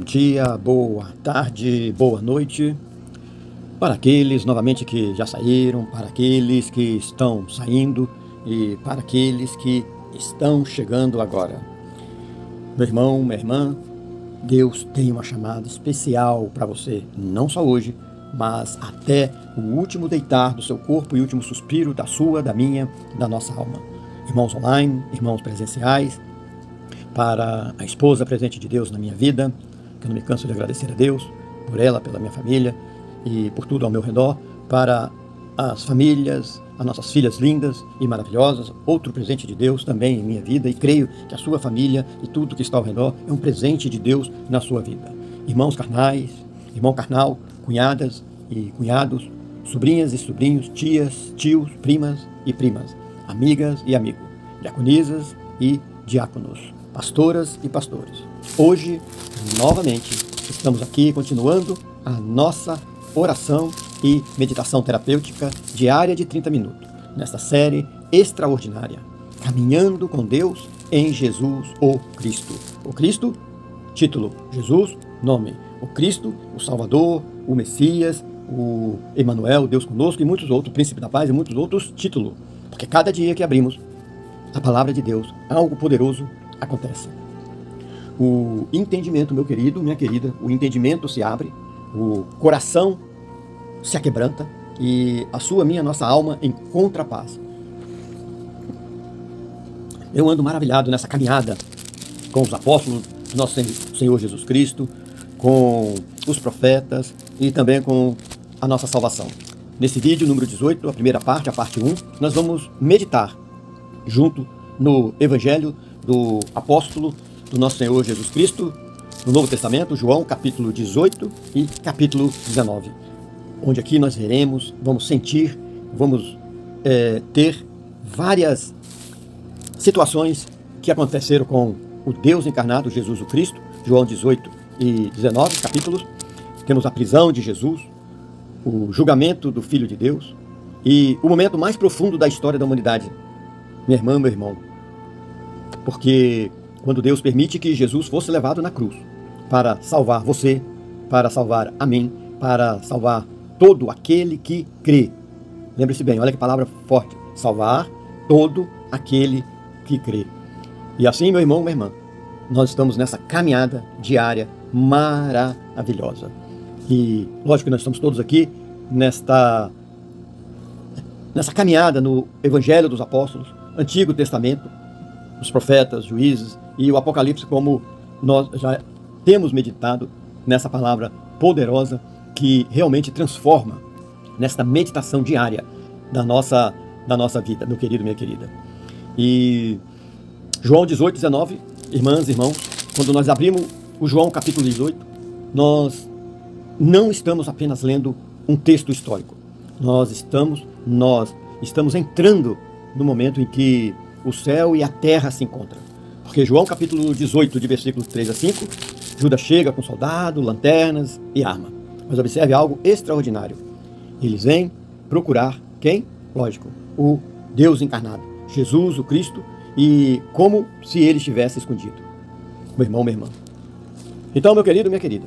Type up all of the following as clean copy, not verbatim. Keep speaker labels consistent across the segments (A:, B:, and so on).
A: dia, boa tarde, boa noite, para aqueles novamente que já saíram, para aqueles que estão saindo e para aqueles que estão chegando agora. Meu irmão, minha irmã, Deus tem uma chamada especial para você, não só hoje, mas até o último deitar do seu corpo e o último suspiro da sua, da minha, da nossa alma. Irmãos online, irmãos presenciais, para a esposa presente de Deus na minha vida, que eu não me canso de agradecer a Deus, por ela, pela minha família e por tudo ao meu redor, para as famílias, as nossas filhas lindas e maravilhosas, outro presente de Deus também em minha vida, e creio que a sua família e tudo que está ao redor é um presente de Deus na sua vida. Irmãos carnais, irmão carnal, cunhadas e cunhados, sobrinhas e sobrinhos, tias, tios, primas e primas, amigas e amigos, diaconisas e diáconos, pastoras e pastores. Hoje, novamente, estamos aqui continuando a nossa oração e meditação terapêutica diária de 30 minutos, nesta série extraordinária, Caminhando com Deus em Jesus o Cristo. O Cristo, título, Jesus, nome. O Cristo, o Salvador, o Messias, o Emanuel, Deus conosco, e muitos outros, Príncipe da Paz e muitos outros títulos. Porque cada dia que abrimos a palavra de Deus, algo poderoso acontece. O entendimento, meu querido, minha querida, o entendimento se abre, o coração se aquebranta e a sua, minha, nossa alma encontra paz. Eu ando maravilhado nessa caminhada com os apóstolos do nosso Senhor Jesus Cristo, com os profetas e também com a nossa salvação. Nesse vídeo número 18, a primeira parte, a parte 1, nós vamos meditar junto no Evangelho do apóstolo do nosso Senhor Jesus Cristo, no Novo Testamento, João, capítulo 18 e capítulo 19. Onde aqui nós veremos, vamos sentir, vamos ter várias situações que aconteceram com o Deus encarnado, Jesus o Cristo, João 18 e 19 capítulos. Temos a prisão de Jesus, o julgamento do Filho de Deus e o momento mais profundo da história da humanidade. Minha irmã, meu irmão, porque quando Deus permite que Jesus fosse levado na cruz para salvar você, para salvar a mim, para salvar todo aquele que crê. Lembre-se bem, olha que palavra forte, salvar todo aquele que crê. E assim, meu irmão, minha irmã, nós estamos nessa caminhada diária maravilhosa. E lógico que nós estamos todos aqui nessa caminhada no Evangelho dos Apóstolos, Antigo Testamento, os profetas, juízes e o Apocalipse, como nós já temos meditado nessa palavra poderosa que realmente transforma nesta meditação diária da nossa vida, meu querido, minha querida. E João 18, 19, irmãs e irmãos, quando nós abrimos o João capítulo 18, nós não estamos apenas lendo um texto histórico. Nós estamos entrando no momento em que o céu e a terra se encontram. Porque João capítulo 18, de versículos 3 a 5, Judas chega com soldado, lanternas e arma. Mas observe algo extraordinário. Eles vêm procurar quem? Lógico, o Deus encarnado, Jesus, o Cristo, e como se ele estivesse escondido. Meu irmão, minha irmã. Então, meu querido, minha querida,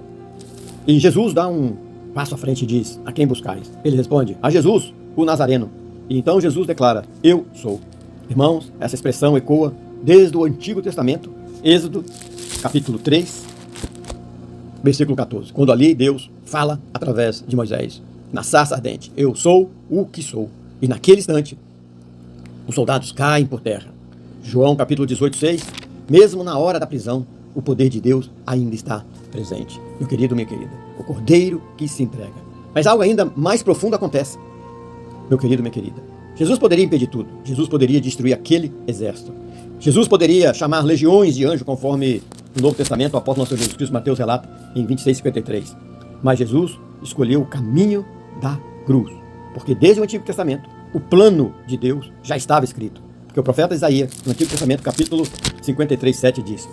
A: e Jesus dá um passo à frente e diz: a quem buscais? Ele responde: a Jesus, o Nazareno. E então Jesus declara: eu sou. Irmãos, essa expressão ecoa desde o Antigo Testamento, Êxodo, capítulo 3, versículo 14, quando ali Deus fala através de Moisés, na sarça ardente: eu sou o que sou. E naquele instante, os soldados caem por terra. João, capítulo 18, 6, mesmo na hora da prisão, o poder de Deus ainda está presente. Meu querido, minha querida, o Cordeiro que se entrega. Mas algo ainda mais profundo acontece, meu querido, minha querida. Jesus poderia impedir tudo. Jesus poderia destruir aquele exército. Jesus poderia chamar legiões de anjos, conforme no Novo Testamento o apóstolo nosso Jesus Cristo Mateus relata em 26:53. Mas Jesus escolheu o caminho da cruz, porque desde o Antigo Testamento o plano de Deus já estava escrito. Porque o profeta Isaías, no Antigo Testamento, capítulo 53:7, diz: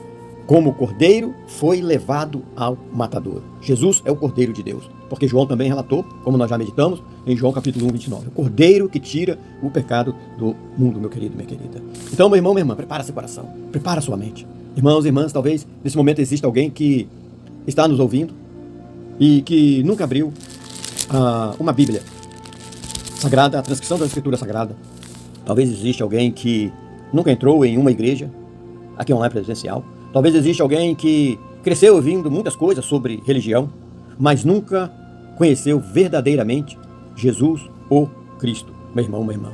A: como o cordeiro foi levado ao matador. Jesus é o Cordeiro de Deus. Porque João também relatou, como nós já meditamos, em João capítulo 1, 29. O Cordeiro que tira o pecado do mundo, meu querido, minha querida. Então, meu irmão, minha irmã, prepara seu coração, prepara sua mente. Irmãos e irmãs, talvez nesse momento exista alguém que está nos ouvindo e que nunca abriu uma Bíblia Sagrada, a transcrição da Escritura Sagrada. Talvez exista alguém que nunca entrou em uma igreja, aqui online presencial. Talvez exista alguém que cresceu ouvindo muitas coisas sobre religião, mas nunca conheceu verdadeiramente Jesus, o Cristo, meu irmão, minha irmã.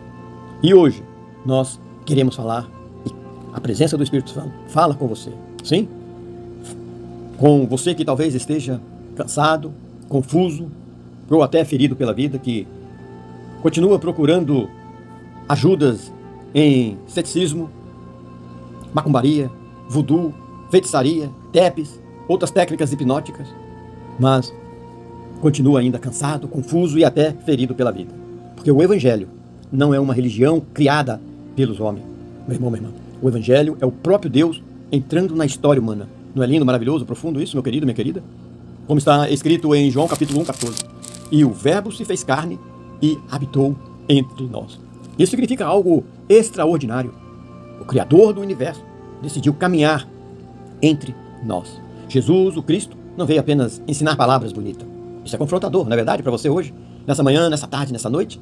A: E hoje nós queremos falar, e a presença do Espírito Santo fala com você, sim? Com você que talvez esteja cansado, confuso, ou até ferido pela vida, que continua procurando ajudas em ceticismo, macumbaria, voodoo, feitiçaria, tepes, outras técnicas hipnóticas, mas continua ainda cansado, confuso e até ferido pela vida. Porque o Evangelho não é uma religião criada pelos homens, meu irmão, minha irmã. O Evangelho é o próprio Deus entrando na história humana. Não é lindo, maravilhoso, profundo isso, meu querido, minha querida? Como está escrito em João capítulo 1, 14. E o Verbo se fez carne e habitou entre nós. Isso significa algo extraordinário. O Criador do universo decidiu caminhar entre nós. Jesus, o Cristo, não veio apenas ensinar palavras bonitas. Isso é confrontador, não é verdade, para você hoje? Nessa manhã, nessa tarde, nessa noite?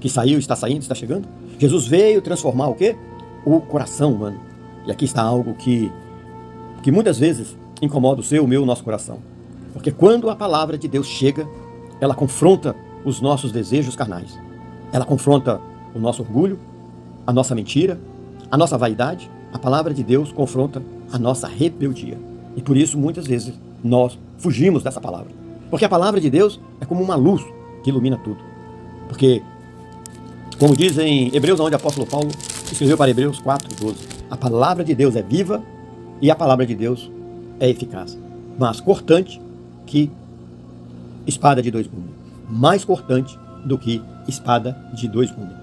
A: Que saiu, está saindo, está chegando? Jesus veio transformar o quê? O coração humano. E aqui está algo que muitas vezes incomoda o seu, o meu, o nosso coração. Porque quando a palavra de Deus chega, ela confronta os nossos desejos carnais. Ela confronta o nosso orgulho, a nossa mentira, a nossa vaidade. A palavra de Deus confronta a nossa rebeldia. E por isso, muitas vezes, nós fugimos dessa palavra. Porque a palavra de Deus é como uma luz que ilumina tudo. Porque, como diz em Hebreus, onde o apóstolo Paulo escreveu para Hebreus 4:12, a palavra de Deus é viva e a palavra de Deus é eficaz, mas cortante que espada de dois gumes. Mais cortante do que espada de dois gumes.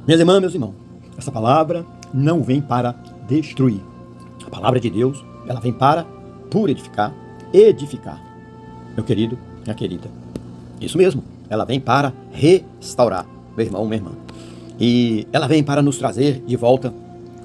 A: Minhas irmãs, meus irmãos, essa palavra não vem para destruir. A palavra de Deus, ela vem para purificar, edificar. Meu querido, minha querida. Isso mesmo, ela vem para restaurar, meu irmão, minha irmã. E ela vem para nos trazer de volta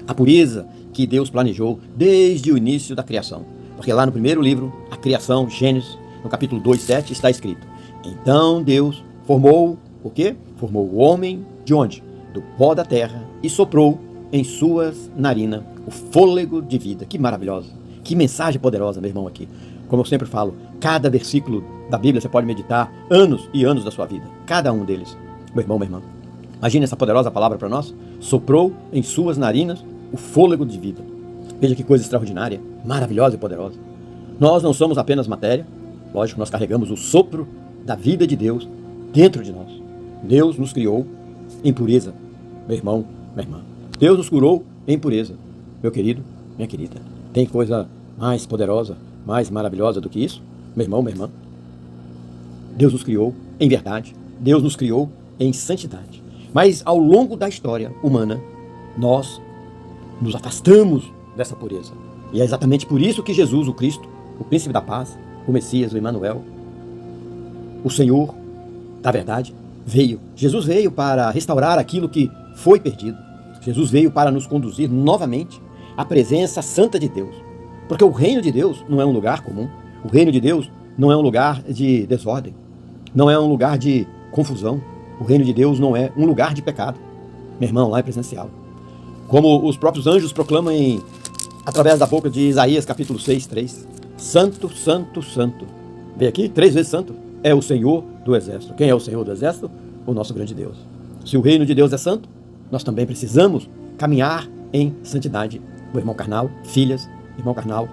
A: a pureza que Deus planejou desde o início da criação. Porque lá no primeiro livro, a criação, Gênesis, no capítulo 2:7, está escrito: então Deus formou o quê? Formou o homem de onde? Do pó da terra e soprou em suas narinas o fôlego de vida. Que maravilhosa, que mensagem poderosa, meu irmão, aqui. Como eu sempre falo, cada versículo da Bíblia você pode meditar anos e anos da sua vida. Cada um deles, meu irmão, minha irmã. Imagine essa poderosa palavra para nós. Soprou em suas narinas o fôlego de vida. Veja que coisa extraordinária, maravilhosa e poderosa. Nós não somos apenas matéria. Lógico, nós carregamos o sopro da vida de Deus dentro de nós. Deus nos criou em pureza, meu irmão, minha irmã. Deus nos curou em pureza, meu querido, minha querida. Tem coisa mais poderosa, mais maravilhosa do que isso, meu irmão, minha irmã? Deus nos criou em verdade. Deus nos criou em santidade. Mas ao longo da história humana, nós nos afastamos dessa pureza. E é exatamente por isso que Jesus, o Cristo, o Príncipe da Paz, o Messias, o Emmanuel, o Senhor da verdade, veio. Jesus veio para restaurar aquilo que foi perdido. Jesus veio para nos conduzir novamente à presença santa de Deus. Porque o reino de Deus não é um lugar comum. O reino de Deus não é um lugar de desordem. Não é um lugar de confusão. O reino de Deus não é um lugar de pecado. Meu irmão, lá é presencial. Como os próprios anjos proclamam através da boca de Isaías capítulo 6:3. Santo, santo, santo. Vem aqui, 3 vezes santo. É o Senhor do exército. Quem é o Senhor do exército? O nosso grande Deus. Se o reino de Deus é santo, nós também precisamos caminhar em santidade. Meu irmão carnal, filhas, irmão carnal,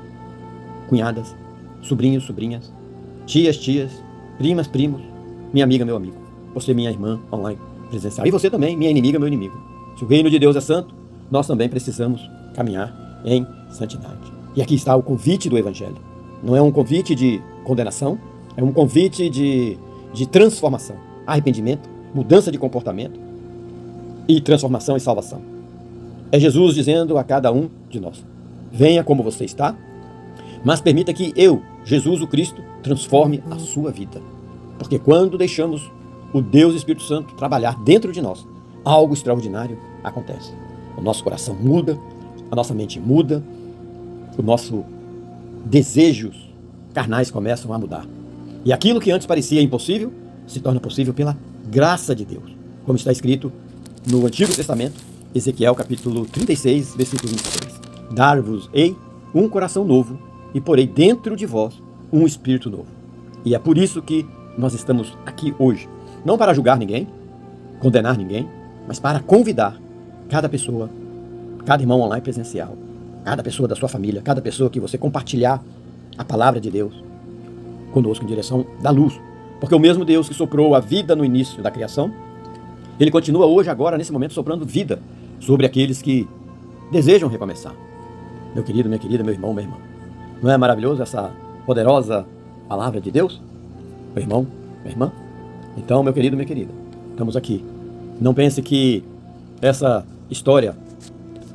A: cunhadas, sobrinhos, sobrinhas, tias, primas, primos, minha amiga, meu amigo. Você, minha irmã, online, presencial. E você também, minha inimiga, meu inimigo. Se o reino de Deus é santo, nós também precisamos caminhar em santidade. E aqui está o convite do Evangelho. Não é um convite de condenação, é um convite de transformação, arrependimento, mudança de comportamento e transformação e salvação. É Jesus dizendo a cada um de nós: venha como você está, mas permita que eu, Jesus o Cristo, transforme a sua vida. Porque quando deixamos o Deus Espírito Santo trabalhar dentro de nós, algo extraordinário acontece. O nosso coração muda, a nossa mente muda, o nosso desejos carnais começam a mudar. E aquilo que antes parecia impossível, se torna possível pela graça de Deus. Como está escrito no Antigo Testamento, Ezequiel capítulo 36, versículo 23. Dar-vos-ei um coração novo e porei dentro de vós um espírito novo. E é por isso que nós estamos aqui hoje. Não para julgar ninguém, condenar ninguém, mas para convidar cada pessoa, cada irmão online presencial, cada pessoa da sua família, cada pessoa que você compartilhar a palavra de Deus conosco em direção da luz. Porque o mesmo Deus que soprou a vida no início da criação, Ele continua hoje, agora, nesse momento, soprando vida sobre aqueles que desejam recomeçar. Meu querido, minha querida, meu irmão, minha irmã. Não é maravilhoso essa poderosa palavra de Deus? Meu irmão, minha irmã? Então, meu querido, minha querida, estamos aqui. Não pense que essa história,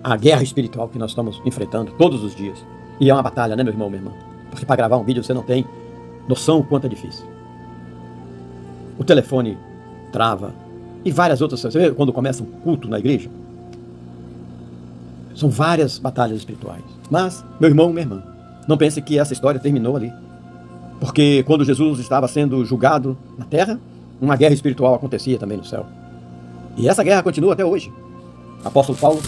A: a guerra espiritual que nós estamos enfrentando todos os dias, e é uma batalha, né, meu irmão, minha irmã? Porque para gravar um vídeo você não tem noção o quanto é difícil. O telefone trava e várias outras coisas. Você vê quando começa um culto na igreja? São várias batalhas espirituais. Mas, meu irmão, minha irmã, não pense que essa história terminou ali. Porque quando Jesus estava sendo julgado na terra, uma guerra espiritual acontecia também no céu. E essa guerra continua até hoje. O apóstolo Paulo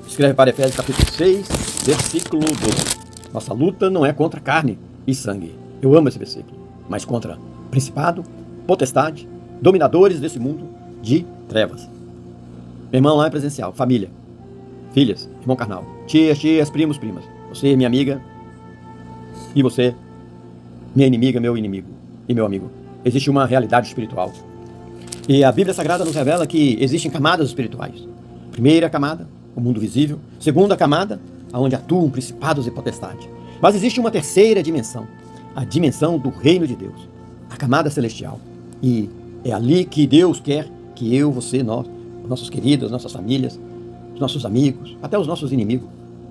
A: escreve para Efésios capítulo 6, versículo 12. Nossa luta não é contra carne e sangue. Eu amo esse versículo. Mas contra principado, potestade, dominadores desse mundo de trevas. Meu irmão lá é presencial, família, filhas, irmão carnal, tias, primos, primas. Você, minha amiga, e você, minha inimiga, meu inimigo e meu amigo. Existe uma realidade espiritual. E a Bíblia Sagrada nos revela que existem camadas espirituais. Primeira camada, o mundo visível. Segunda camada, onde atuam principados e potestades. Mas existe uma terceira dimensão, a dimensão do reino de Deus, a camada celestial. E é ali que Deus quer que eu, você, nós, nossos queridos, nossas famílias, os nossos amigos, até os nossos inimigos,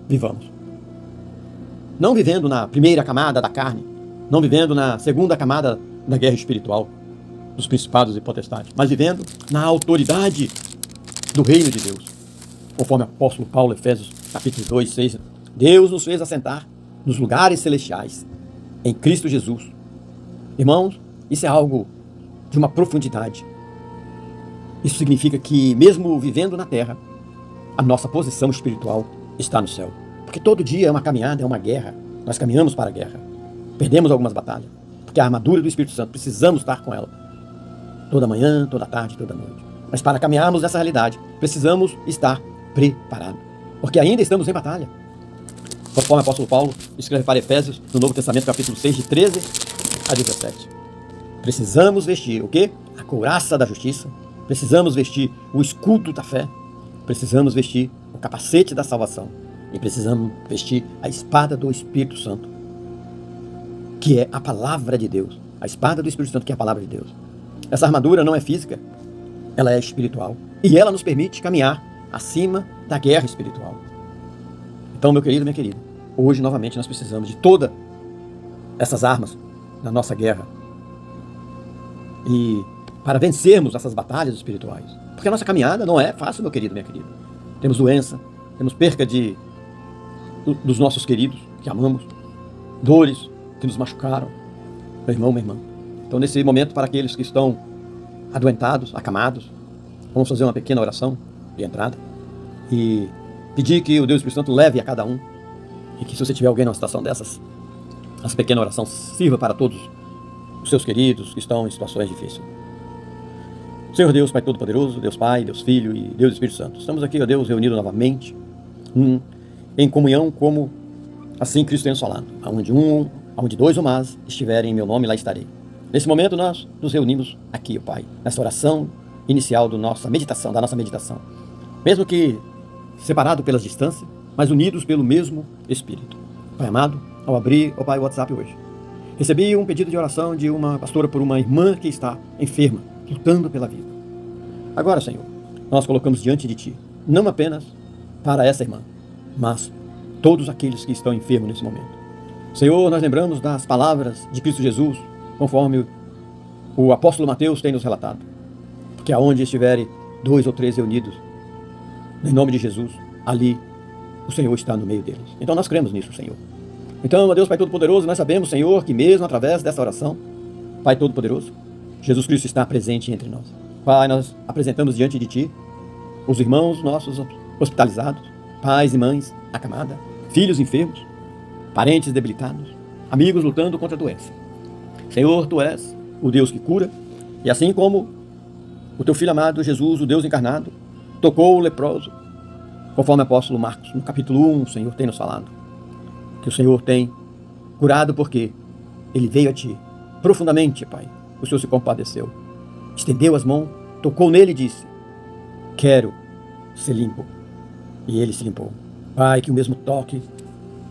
A: vivamos. Não vivendo na primeira camada da carne, não vivendo na segunda camada da guerra espiritual, dos principados e potestades, mas vivendo na autoridade do reino de Deus. Conforme o apóstolo Paulo, Efésios capítulo 2, 6, Deus nos fez assentar nos lugares celestiais, em Cristo Jesus. Irmãos, isso é algo de uma profundidade. Isso significa que, mesmo vivendo na terra, a nossa posição espiritual está no céu. Porque todo dia é uma caminhada, é uma guerra. Nós caminhamos para a guerra. Perdemos algumas batalhas. Porque a armadura do Espírito Santo, precisamos estar com ela. Toda manhã, toda tarde, toda noite. Mas para caminharmos nessa realidade, precisamos estar preparados. Porque ainda estamos em batalha. Conforme o apóstolo Paulo escreve para Efésios, no Novo Testamento, capítulo 6, de 13 a 17. Precisamos vestir o quê? A couraça da justiça. Precisamos vestir o escudo da fé. Precisamos vestir o capacete da salvação. E precisamos vestir a espada do Espírito Santo, que é a palavra de Deus. A espada do Espírito Santo, que é a palavra de Deus. Essa armadura não é física, ela é espiritual. E ela nos permite caminhar acima da guerra espiritual. Então, meu querido, minha querida, hoje, novamente, nós precisamos de todas essas armas na nossa guerra. E para vencermos essas batalhas espirituais. Porque a nossa caminhada não é fácil, meu querido, minha querida. Temos doença, temos perca dos nossos queridos que amamos, dores que nos machucaram, meu irmão, minha irmã. Então, nesse momento, para aqueles que estão adoentados, acamados, vamos fazer uma pequena oração de entrada e pedir que o Deus Espírito Santo leve a cada um, e que, se você tiver alguém numa situação dessas, essa pequena oração sirva para todos os seus queridos que estão em situações difíceis. Senhor Deus, Pai Todo-Poderoso, Deus Pai, Deus Filho e Deus Espírito Santo, estamos aqui, ó Deus, reunidos novamente, em comunhão, como assim Cristo tem nos falado, onde dois ou mais estiverem em meu nome, lá estarei. Nesse momento nós nos reunimos aqui, ó Pai, nessa oração inicial da nossa meditação, mesmo que separado pelas distâncias, mas unidos pelo mesmo Espírito. Pai amado, ao abrir, ó Pai, o WhatsApp hoje, recebi um pedido de oração de uma pastora por uma irmã que está enferma, lutando pela vida. Agora, Senhor, nós colocamos diante de Ti, não apenas para essa irmã, mas todos aqueles que estão enfermos nesse momento. Senhor, nós lembramos das palavras de Cristo Jesus, conforme o apóstolo Mateus tem nos relatado, porque aonde estiverem 2 ou 3 reunidos, em nome de Jesus, ali o Senhor está no meio deles. Então nós cremos nisso, Senhor. Então, ó Deus Pai Todo-Poderoso, nós sabemos, Senhor, que mesmo através dessa oração, Pai Todo-Poderoso, Jesus Cristo está presente entre nós. Pai, nós apresentamos diante de Ti os irmãos nossos hospitalizados, pais e mães acamados, filhos enfermos, parentes debilitados, amigos lutando contra a doença. Senhor, Tu és o Deus que cura, e assim como o Teu Filho amado Jesus, o Deus encarnado, tocou o leproso, conforme o apóstolo Marcos, no capítulo 1, o Senhor tem nos falado, que o Senhor tem curado porque Ele veio a Ti profundamente, Pai. O Senhor se compadeceu, estendeu as mãos, tocou nele e disse: quero ser limpo. E ele se limpou. Pai, que o mesmo toque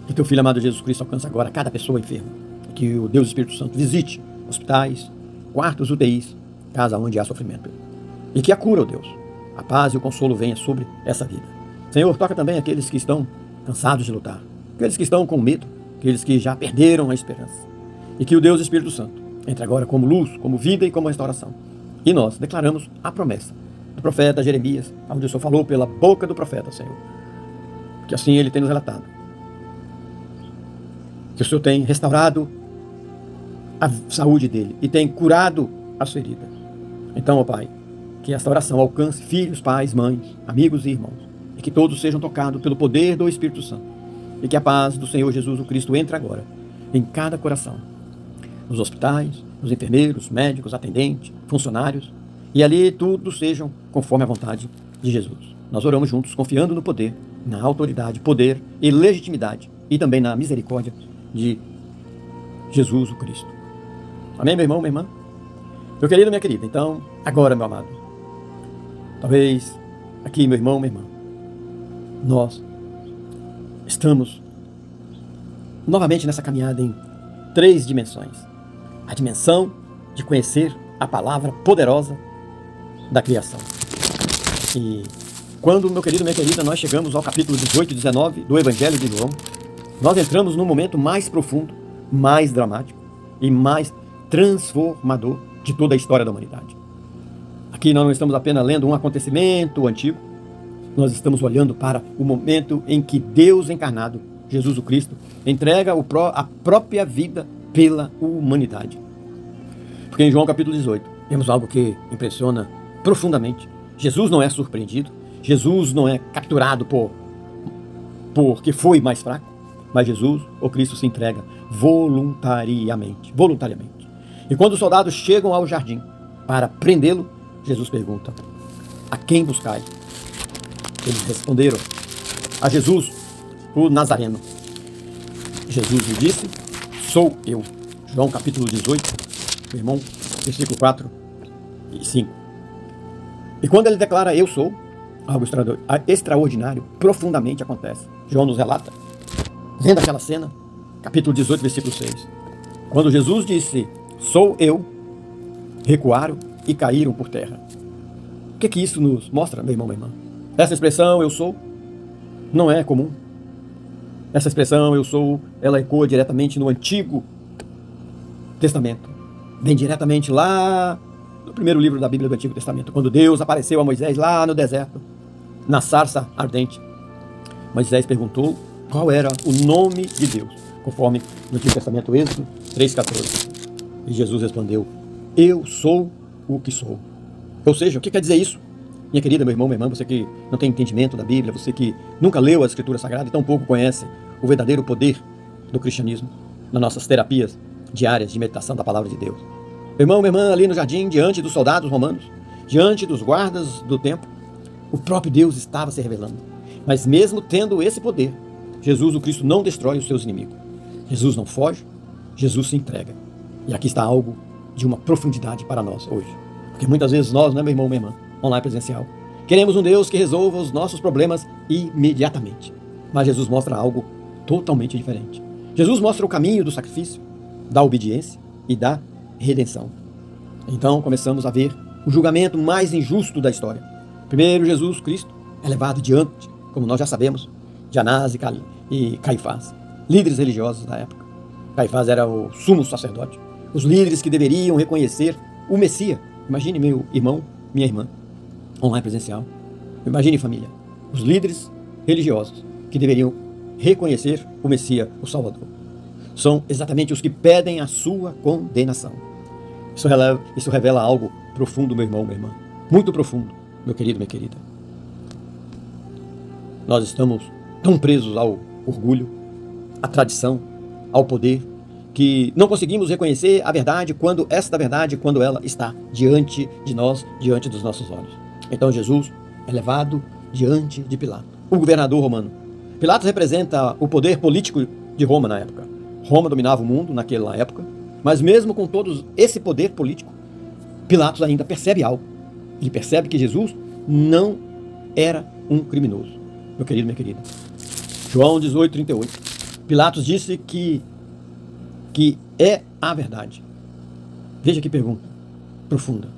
A: que Teu Filho amado Jesus Cristo alcança agora cada pessoa enferma. Que o Deus Espírito Santo visite hospitais, quartos, UTIs, casa onde há sofrimento. E que a cura, ó Deus, a paz e o consolo venha sobre essa vida. Senhor, toca também aqueles que estão cansados de lutar, aqueles que estão com medo, aqueles que já perderam a esperança. E que o Deus Espírito Santo entre agora como luz, como vida e como restauração. E nós declaramos a promessa do profeta Jeremias, onde o Senhor falou pela boca do profeta, Senhor, que assim ele tem nos relatado, que o Senhor tem restaurado a saúde dele e tem curado as feridas. Então, ó Pai, que esta oração alcance filhos, pais, mães, amigos e irmãos, e que todos sejam tocados pelo poder do Espírito Santo, e que a paz do Senhor Jesus o Cristo entre agora em cada coração, nos hospitais, nos enfermeiros, médicos, atendentes, funcionários, e ali tudo sejam conforme a vontade de Jesus. Nós oramos juntos, confiando no poder, na autoridade, poder e legitimidade, e também na misericórdia de Jesus o Cristo. Amém, meu irmão, minha irmã? Meu querido, minha querida, então, agora, meu amado, talvez aqui, meu irmão, minha irmã, nós estamos novamente nessa caminhada em 3 dimensões. A dimensão de conhecer a palavra poderosa da criação. E quando, meu querido, minha querida, nós chegamos ao capítulo 18 e 19 do Evangelho de João, nós entramos num momento mais profundo, mais dramático e mais transformador de toda a história da humanidade. Aqui nós não estamos apenas lendo um acontecimento antigo, nós estamos olhando para o momento em que Deus encarnado, Jesus o Cristo, entrega a própria vida pela humanidade. Porque em João capítulo 18, temos algo que impressiona profundamente. Jesus não é surpreendido, Jesus não é capturado porque foi mais fraco, mas Jesus, o Cristo, se entrega voluntariamente. E quando os soldados chegam ao jardim para prendê-lo, Jesus pergunta: a quem buscai? Eles responderam: a Jesus, o Nazareno. Jesus lhe disse: sou eu. João capítulo 18, meu irmão, versículo 4 e 5. E quando ele declara eu sou, algo extraordinário, profundamente acontece. João nos relata, vendo aquela cena, capítulo 18, versículo 6. Quando Jesus disse, sou eu, recuaram e caíram por terra. O que isso nos mostra, meu irmão, minha irmã? Essa expressão, eu sou, não é comum. Essa expressão, eu sou, ela ecoa diretamente no Antigo Testamento. Vem diretamente lá no primeiro livro da Bíblia do Antigo Testamento, quando Deus apareceu a Moisés lá no deserto, na sarça ardente. Moisés perguntou qual era o nome de Deus, conforme no Antigo Testamento, Êxodo 3,14. E Jesus respondeu, eu sou o que sou. Ou seja, o que quer dizer isso? Minha querida, meu irmão, minha irmã, você que não tem entendimento da Bíblia, você que nunca leu a Escritura Sagrada e tão pouco conhece o verdadeiro poder do cristianismo nas nossas terapias diárias de meditação da palavra de Deus. Meu irmão, minha irmã, ali no jardim, diante dos soldados romanos, diante dos guardas do templo, o próprio Deus estava se revelando. Mas mesmo tendo esse poder, Jesus, o Cristo, não destrói os seus inimigos. Jesus não foge, Jesus se entrega. E aqui está algo de uma profundidade para nós hoje. Porque muitas vezes nós, né, meu irmão, minha irmã, online presencial, queremos um Deus que resolva os nossos problemas imediatamente. Mas Jesus mostra algo totalmente diferente. Jesus mostra o caminho do sacrifício, da obediência e da redenção. Então começamos a ver o julgamento mais injusto da história. Primeiro, Jesus Cristo é levado diante, como nós já sabemos, de Anás e Caifás, líderes religiosos da época. Caifás era o sumo sacerdote, os líderes que deveriam reconhecer o Messias. Imagine, meu irmão, minha irmã, online presencial. Imagine, família, os líderes religiosos que deveriam reconhecer o Messias, o Salvador. são exatamente os que pedem a sua condenação. Isso revela algo profundo, meu irmão, minha irmã. Muito profundo, meu querido, minha querida. Nós estamos tão presos ao orgulho, à tradição, ao poder, que não conseguimos reconhecer a verdade quando ela está diante de nós, diante dos nossos olhos. Então Jesus é levado diante de Pilatos, o governador romano. Pilatos representa o poder político de Roma na época. Roma dominava o mundo naquela época, mas mesmo com todo esse poder político, Pilatos ainda percebe algo. Ele percebe que Jesus não era um criminoso. Meu querido, minha querida. João 18:38. Pilatos disse que é a verdade. Veja que pergunta profunda.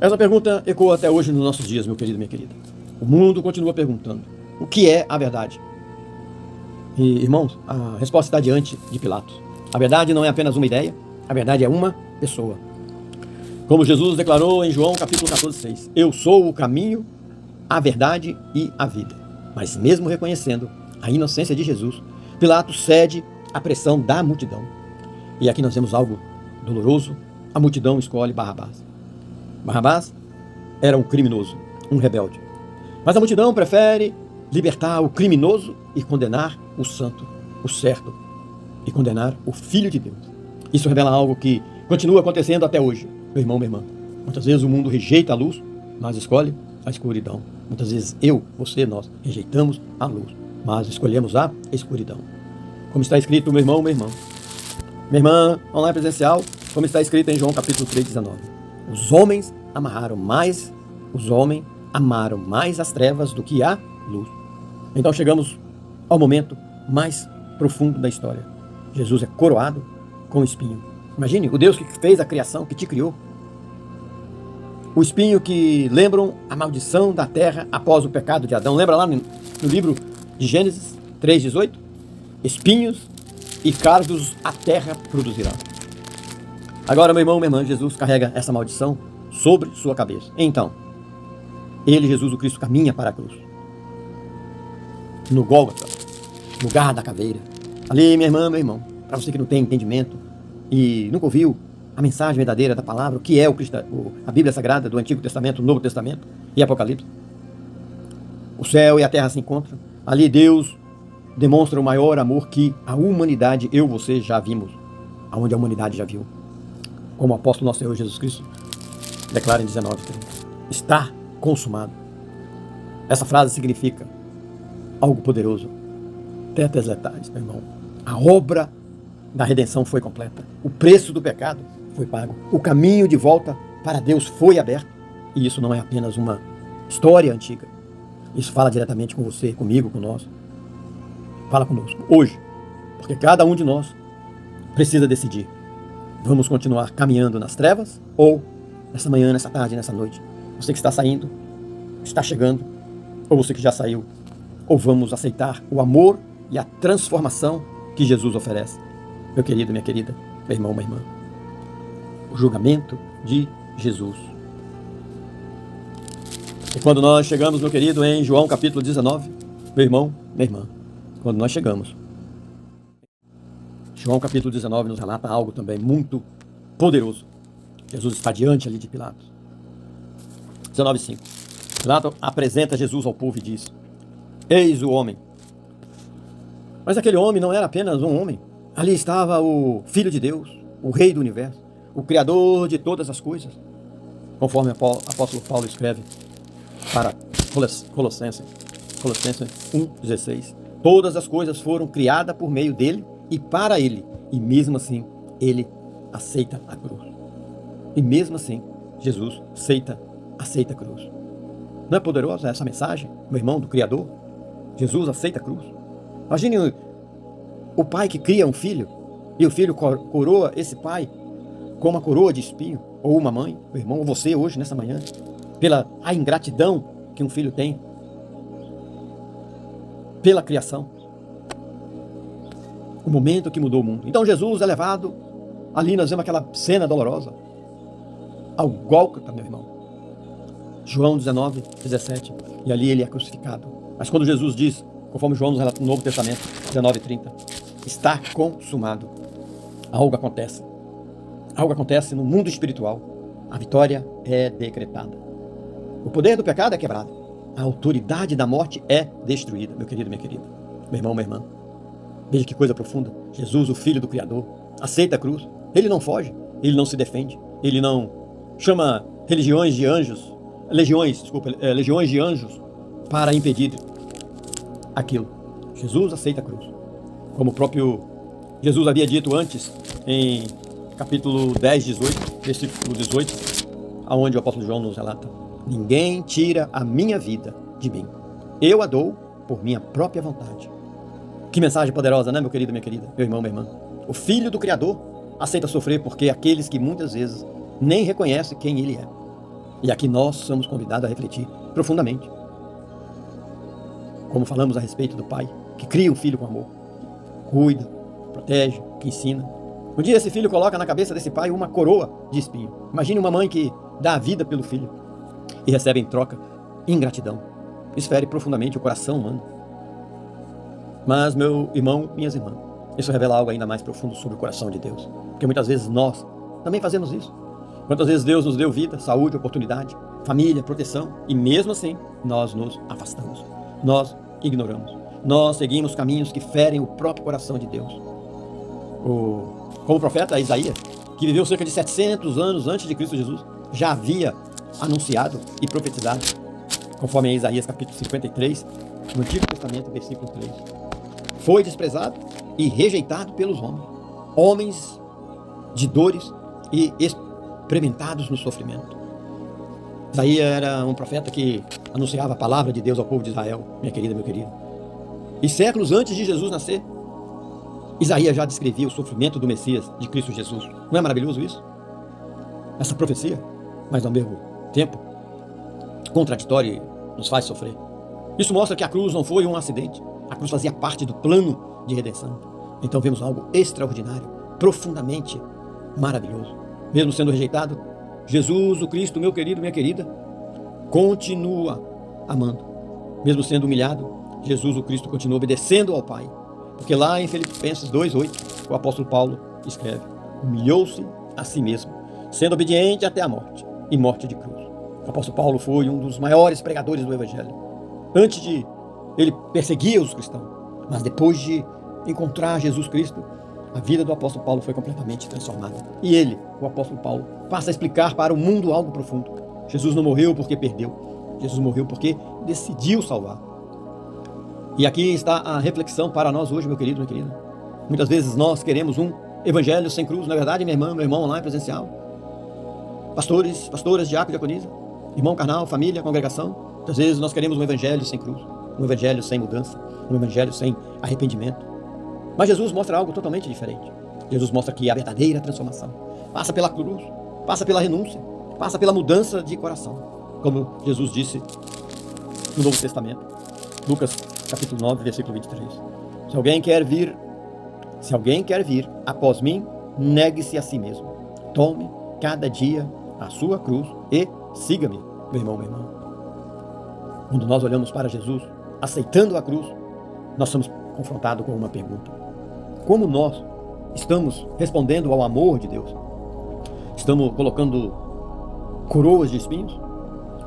A: Essa pergunta ecoa até hoje nos nossos dias, meu querido, minha querida. O mundo continua perguntando: o que é a verdade? E, irmãos, a resposta está diante de Pilatos. A verdade não é apenas uma ideia, a verdade é uma pessoa. Como Jesus declarou em João capítulo 14:6, eu sou o caminho, a verdade e a vida. Mas mesmo reconhecendo a inocência de Jesus, Pilatos cede à pressão da multidão. E aqui nós vemos algo doloroso. A multidão escolhe Barrabás. Barrabás era um criminoso, um rebelde. Mas a multidão prefere libertar o criminoso e condenar o santo, o certo, e condenar o Filho de Deus. Isso revela algo que continua acontecendo até hoje, meu irmão, minha irmã. Muitas vezes o mundo rejeita a luz, mas escolhe a escuridão. Muitas vezes você, nós rejeitamos a luz, mas escolhemos a escuridão. Como está escrito, meu irmão, minha irmã. Minha irmã, online presencial, como está escrito em João capítulo 3:19. Os homens amaram mais as trevas do que a luz. Então chegamos ao momento mais profundo da história. Jesus é coroado com espinho. Imagine, o Deus que fez a criação, que te criou. O espinho que lembram a maldição da terra após o pecado de Adão. Lembra lá no livro de Gênesis 3:18? Espinhos e cardos a terra produzirá. Agora, meu irmão, minha irmã, Jesus carrega essa maldição sobre sua cabeça. Então, ele, Jesus o Cristo, caminha para a cruz. No Gólgota, lugar da caveira. Ali, minha irmã, meu irmão, para você que não tem entendimento e nunca ouviu a mensagem verdadeira da palavra, o que é a Bíblia Sagrada do Antigo Testamento, Novo Testamento e Apocalipse. O céu e a terra se encontram. Ali Deus demonstra o maior amor que a humanidade, você já vimos, aonde a humanidade já viu. Como o apóstolo nosso Senhor Jesus Cristo declara em 19:30. Está consumado. Essa frase significa algo poderoso. Tetelestai, meu irmão. A obra da redenção foi completa. O preço do pecado foi pago. O caminho de volta para Deus foi aberto. E isso não é apenas uma história antiga. Isso fala diretamente com você, comigo, com nós. Fala conosco hoje. Porque cada um de nós precisa decidir. Vamos continuar caminhando nas trevas ou nessa manhã, nessa tarde, nessa noite? Você que está saindo, está chegando, ou você que já saiu? Ou vamos aceitar o amor e a transformação que Jesus oferece? Meu querido, minha querida, meu irmão, minha irmã. O julgamento de Jesus. E quando nós chegamos, meu querido, em João capítulo 19, meu irmão, minha irmã, quando nós chegamos, João capítulo 19 nos relata algo também muito poderoso. Jesus está diante ali de Pilatos. 19:5. Pilatos apresenta Jesus ao povo e diz: eis o homem. Mas aquele homem não era apenas um homem. Ali estava o Filho de Deus, o Rei do Universo, o Criador de todas as coisas. Conforme o apóstolo Paulo escreve para Colossenses 1:16. Todas as coisas foram criadas por meio dele e para ele. E mesmo assim, ele aceita a cruz. E mesmo assim, Jesus aceita a cruz. Não é poderosa essa mensagem, meu irmão, do Criador? Jesus aceita a cruz. Imagine o pai que cria um filho e o filho coroa esse pai com uma coroa de espinho, ou uma mãe, meu irmão, ou você hoje, nessa manhã, pela a ingratidão que um filho tem pela criação. O momento que mudou o mundo. Então Jesus é levado, ali nós vemos aquela cena dolorosa, ao Gólgota, meu irmão. João 19:17. E ali ele é crucificado. Mas quando Jesus diz, conforme João nos relata no Novo Testamento, 19:30, está consumado. Algo acontece. Algo acontece no mundo espiritual. A vitória é decretada. O poder do pecado é quebrado. A autoridade da morte é destruída, meu querido, minha querida. Meu irmão, minha irmã. Veja que coisa profunda. Jesus, o Filho do Criador, aceita a cruz. Ele não foge, ele não se defende, ele não chama legiões de anjos para impedir aquilo. Jesus aceita a cruz. Como o próprio Jesus havia dito antes, em capítulo 10, 18, versículo 18, aonde o apóstolo João nos relata: ninguém tira a minha vida de mim. Eu a dou por minha própria vontade. Que mensagem poderosa, né, meu querido, minha querida, meu irmão, minha irmã? O Filho do Criador aceita sofrer porque aqueles que muitas vezes nem reconhecem quem Ele é. E aqui nós somos convidados a refletir profundamente. Como falamos a respeito do Pai, que cria um filho com amor, cuida, protege, que ensina. Um dia esse filho coloca na cabeça desse pai uma coroa de espinho. Imagine uma mãe que dá a vida pelo filho e recebe em troca ingratidão. Isso fere profundamente o coração humano. Mas, meu irmão, minhas irmãs, isso revela algo ainda mais profundo sobre o coração de Deus. Porque muitas vezes nós também fazemos isso. Quantas vezes Deus nos deu vida, saúde, oportunidade, família, proteção, e mesmo assim nós nos afastamos. Nós ignoramos. Nós seguimos caminhos que ferem o próprio coração de Deus. Como o profeta Isaías, que viveu cerca de 700 anos antes de Cristo Jesus, já havia anunciado e profetizado, conforme em Isaías capítulo 53, no Antigo Testamento, versículo 3. Foi desprezado e rejeitado pelos homens, homens de dores e experimentados no sofrimento. Isaías era um profeta que anunciava a palavra de Deus ao povo de Israel, minha querida, meu querido. E séculos antes de Jesus nascer, Isaías já descrevia o sofrimento do Messias, de Cristo Jesus. Não é maravilhoso isso? Essa profecia, mas ao mesmo tempo contraditória, nos faz sofrer. Isso mostra que a cruz não foi um acidente. A cruz fazia parte do plano de redenção. Então vemos algo extraordinário, profundamente maravilhoso. Mesmo sendo rejeitado, Jesus, o Cristo, meu querido, minha querida, continua amando. Mesmo sendo humilhado, Jesus, o Cristo, continua obedecendo ao Pai. Porque lá em Filipenses 2,8, o apóstolo Paulo escreve: humilhou-se a si mesmo, sendo obediente até a morte, e morte de cruz. O apóstolo Paulo foi um dos maiores pregadores do Evangelho. Antes de ele perseguia os cristãos, mas depois de encontrar Jesus Cristo, a vida do apóstolo Paulo foi completamente transformada. E ele, o apóstolo Paulo, passa a explicar para o mundo algo profundo. Jesus não morreu porque perdeu. Jesus morreu porque decidiu salvar. E aqui está a reflexão para nós hoje, meu querido, minha querida. Muitas vezes nós queremos um evangelho sem cruz, não é verdade, minha irmã, meu irmão online presencial? Pastores, pastoras, diácono, diaconisa, irmão carnal, família, congregação. Muitas vezes nós queremos um evangelho sem cruz, um evangelho sem mudança, um evangelho sem arrependimento. Mas Jesus mostra algo totalmente diferente. Jesus mostra que a verdadeira transformação passa pela cruz, passa pela renúncia, passa pela mudança de coração. Como Jesus disse no Novo Testamento, Lucas capítulo 9, versículo 23. Se alguém quer vir após mim, negue-se a si mesmo. Tome cada dia a sua cruz e siga-me, meu irmão, minha irmã. Quando nós olhamos para Jesus, aceitando a cruz, nós somos confrontados com uma pergunta: como nós estamos respondendo ao amor de Deus? Estamos colocando coroas de espinhos?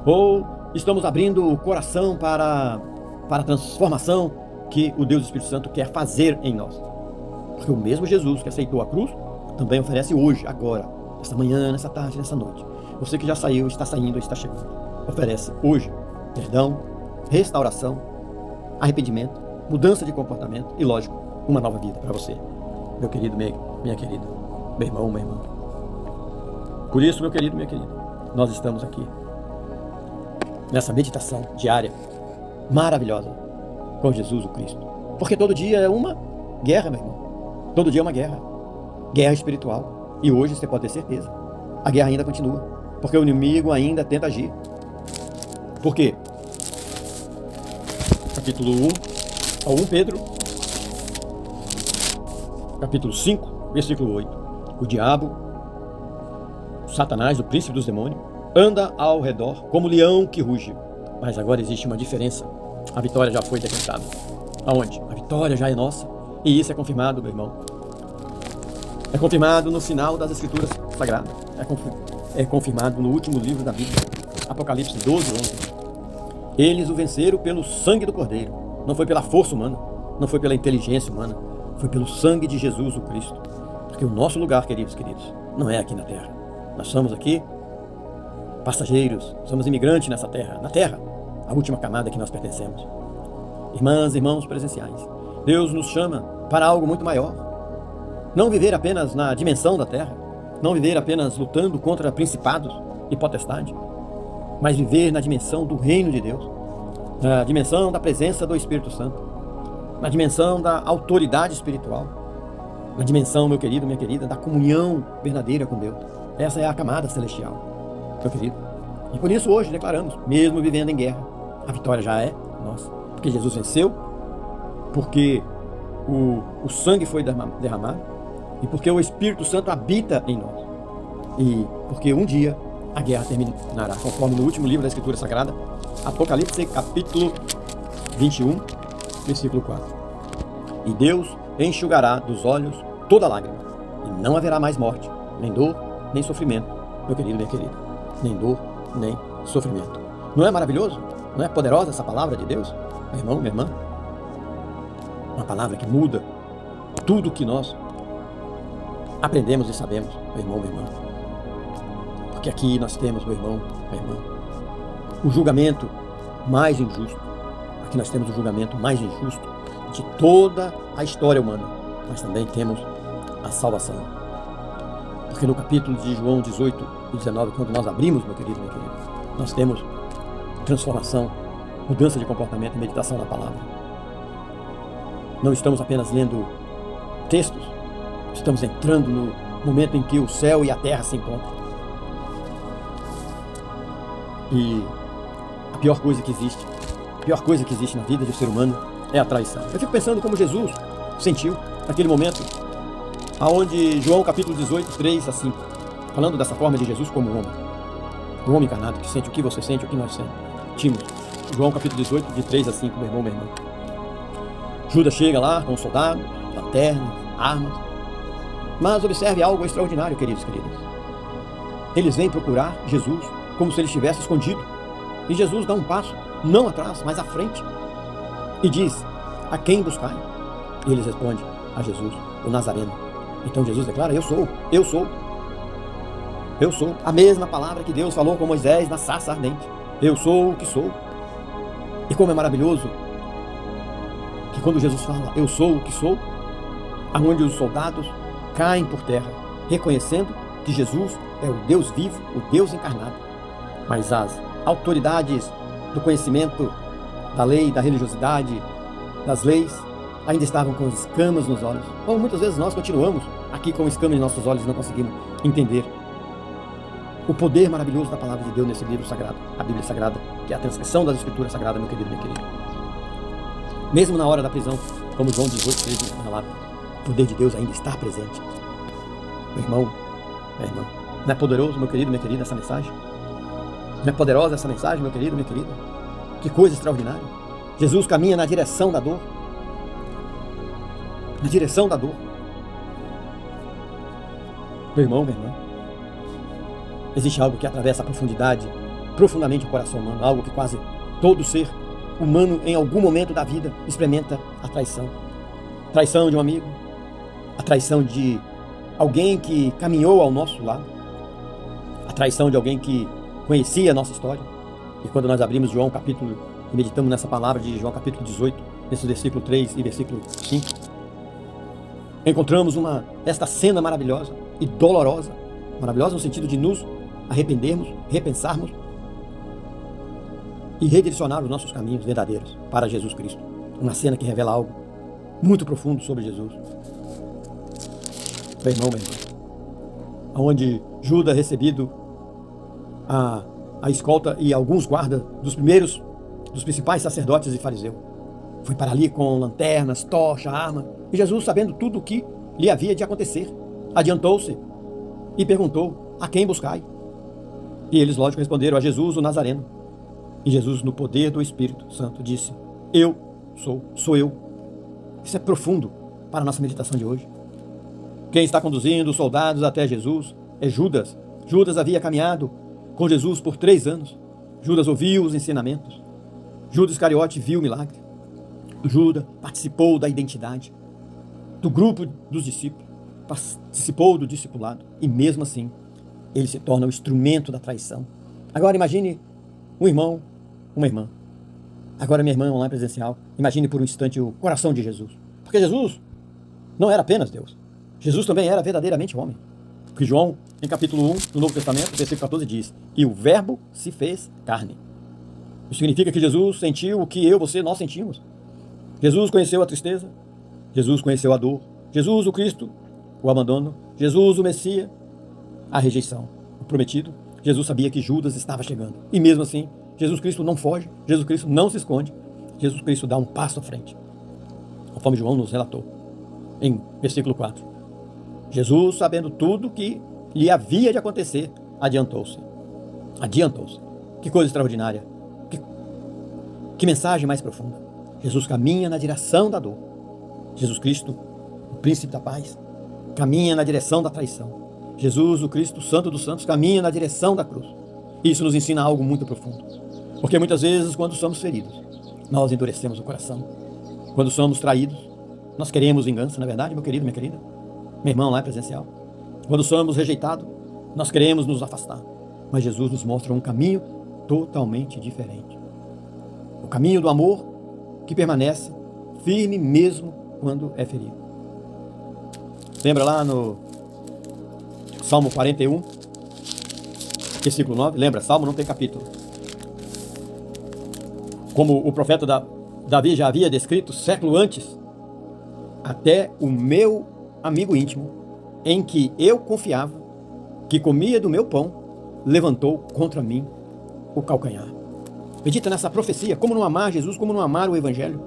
A: Ou estamos abrindo o coração para a transformação que o Deus Espírito Santo quer fazer em nós? Porque o mesmo Jesus que aceitou a cruz também oferece hoje, agora, nessa manhã, nessa tarde, nessa noite. Você que já saiu, está saindo, está chegando, oferece hoje perdão, restauração, arrependimento, mudança de comportamento e, lógico, uma nova vida para você, meu querido, minha querida, meu irmão, minha irmã. Por isso, meu querido, minha querida, nós estamos aqui nessa meditação diária maravilhosa com Jesus o Cristo. Porque todo dia é uma guerra, meu irmão. Todo dia é uma guerra espiritual. E hoje você pode ter certeza, a guerra ainda continua, porque o inimigo ainda tenta agir. Por quê? Capítulo 1 Pedro, capítulo 5, versículo 8. O diabo, Satanás, o príncipe dos demônios, anda ao redor como leão que ruge. Mas agora existe uma diferença. A vitória já foi decretada. Aonde? A vitória já é nossa. E isso é confirmado, meu irmão. É confirmado no final das Escrituras Sagradas. É confirmado no último livro da Bíblia, Apocalipse 12, 11. Eles o venceram pelo sangue do Cordeiro. Não foi pela força humana, não foi pela inteligência humana, foi pelo sangue de Jesus, o Cristo. Porque o nosso lugar, queridos, não é aqui na terra. Nós somos aqui passageiros, somos imigrantes nessa terra, na terra, a última camada que nós pertencemos. Irmãs e irmãos presenciais, Deus nos chama para algo muito maior. Não viver apenas na dimensão da terra, não viver apenas lutando contra principados e potestades, mas viver na dimensão do reino de Deus, na dimensão da presença do Espírito Santo, na dimensão da autoridade espiritual, na dimensão, meu querido, minha querida, da comunhão verdadeira com Deus. Essa é a camada celestial, meu querido. E por isso hoje declaramos, mesmo vivendo em guerra, a vitória já é nossa. Porque Jesus venceu, porque o sangue foi derramado e porque o Espírito Santo habita em nós. E porque um dia a guerra terminará, conforme no último livro da Escritura Sagrada, Apocalipse capítulo 21, versículo 4. E Deus enxugará dos olhos toda lágrima, e não haverá mais morte, nem dor, nem sofrimento, meu querido, minha querida, nem dor, nem sofrimento. Não é maravilhoso? Não é poderosa essa palavra de Deus? Meu irmão, minha irmã, uma palavra que muda tudo que nós aprendemos e sabemos, meu irmão, minha irmã. Porque aqui nós temos, meu irmão, minha irmã, o julgamento mais injusto. Aqui nós temos o julgamento mais injusto de toda a história humana. Mas também temos a salvação. Porque no capítulo de João 18 e 19, quando nós abrimos, meu querido, minha querida, nós temos transformação, mudança de comportamento e meditação na palavra. Não estamos apenas lendo textos, estamos entrando no momento em que o céu e a terra se encontram. E a pior coisa que existe na vida do ser humano é a traição. Eu fico pensando como Jesus sentiu naquele momento, aonde João capítulo 18, 3 a 5, falando dessa forma de Jesus como homem. O homem encarnado que sente o que você sente, o que nós sentimos. João capítulo 18, de 3 a 5, meu irmão, minha irmã. Judas chega lá com soldados, lanternas, armas. Mas observe algo extraordinário, queridos e queridas. Eles vêm procurar Jesus como se ele estivesse escondido. E Jesus dá um passo, não atrás, mas à frente. E diz, a quem buscai? E eles respondem, a Jesus, o Nazareno. Então Jesus declara, eu sou. A mesma palavra que Deus falou com Moisés na sarça ardente. Eu sou o que sou. E como é maravilhoso que quando Jesus fala, eu sou o que sou, aonde os soldados caem por terra, reconhecendo que Jesus é o Deus vivo, o Deus encarnado. Mas as autoridades do conhecimento da lei, da religiosidade, das leis, ainda estavam com escamas nos olhos. Como muitas vezes nós continuamos aqui com escamas em nossos olhos e não conseguimos entender o poder maravilhoso da palavra de Deus nesse livro sagrado, a Bíblia Sagrada, que é a transcrição das Escrituras Sagradas, meu querido, minha querida. Mesmo na hora da prisão, como João 18, 13 relata, o poder de Deus ainda está presente. Meu irmão, minha irmã, não é poderoso, meu querido, minha querida, essa mensagem? Não é poderosa essa mensagem, meu querido, minha querida? Que coisa extraordinária. Jesus caminha na direção da dor. Na direção da dor. Meu irmão, minha irmã, existe algo que atravessa a profundidade, profundamente o coração humano, algo que quase todo ser humano em algum momento da vida experimenta a traição. Traição de um amigo, a traição de alguém que caminhou ao nosso lado, a traição de alguém que conhecia a nossa história. E quando nós abrimos João capítulo e meditamos nessa palavra de João capítulo 18, nesse versículo 3 e versículo 5, encontramos esta cena maravilhosa e dolorosa, maravilhosa no sentido de nos arrependermos, repensarmos e redirecionar os nossos caminhos verdadeiros para Jesus Cristo. Uma cena que revela algo muito profundo sobre Jesus. Meu irmão, minha irmã, onde Judas, recebido a escolta e alguns guardas dos principais sacerdotes e fariseus, foi para ali com lanternas, tocha, arma, e Jesus, sabendo tudo o que lhe havia de acontecer, adiantou-se e perguntou, a quem buscai? E eles, lógico, responderam, a Jesus, o Nazareno. E Jesus, no poder do Espírito Santo, disse, eu sou eu. Isso é profundo. para a nossa meditação de hoje. Quem está conduzindo os soldados até Jesus é Judas. Judas havia caminhado com Jesus por 3 anos. Judas ouviu os ensinamentos. Judas Iscariote viu o milagre. Judas participou da identidade, do grupo dos discípulos, participou do discipulado, e mesmo assim, ele se torna o instrumento da traição. Agora imagine um irmão, uma irmã. Agora minha irmã online presencial, imagine por um instante o coração de Jesus. Porque Jesus não era apenas Deus. Jesus também era verdadeiramente homem. Porque João, em capítulo 1 do Novo Testamento, versículo 14, diz: e o verbo se fez carne. Isso significa que Jesus sentiu o que eu, você, nós sentimos. Jesus conheceu a tristeza. Jesus conheceu a dor. Jesus, o Cristo, o abandono. Jesus, o Messias, a rejeição. O prometido. Jesus sabia que Judas estava chegando. E mesmo assim, Jesus Cristo não foge. Jesus Cristo não se esconde. Jesus Cristo dá um passo à frente. Conforme João nos relatou, em versículo 4. Jesus, sabendo tudo que lhe havia de acontecer, adiantou-se. Adiantou-se. Que coisa extraordinária. Que mensagem mais profunda. Jesus caminha na direção da dor. Jesus Cristo, o príncipe da paz, caminha na direção da traição. Jesus, o Cristo, Santo dos Santos, caminha na direção da cruz. Isso nos ensina algo muito profundo. Porque muitas vezes, quando somos feridos, nós endurecemos o coração. Quando somos traídos, nós queremos vingança, não é verdade, meu querido, minha querida? Meu irmão lá é presencial. Quando somos rejeitados, nós queremos nos afastar. Mas Jesus nos mostra um caminho totalmente diferente. O caminho do amor que permanece firme mesmo quando é ferido. Lembra lá no Salmo 41, versículo 9? Lembra, Salmo não tem capítulo. Como o profeta Davi já havia descrito século antes, até o meu amigo íntimo, em que eu confiava, que comia do meu pão, levantou contra mim o calcanhar. Medita nessa profecia. Como não amar Jesus, como não amar o Evangelho?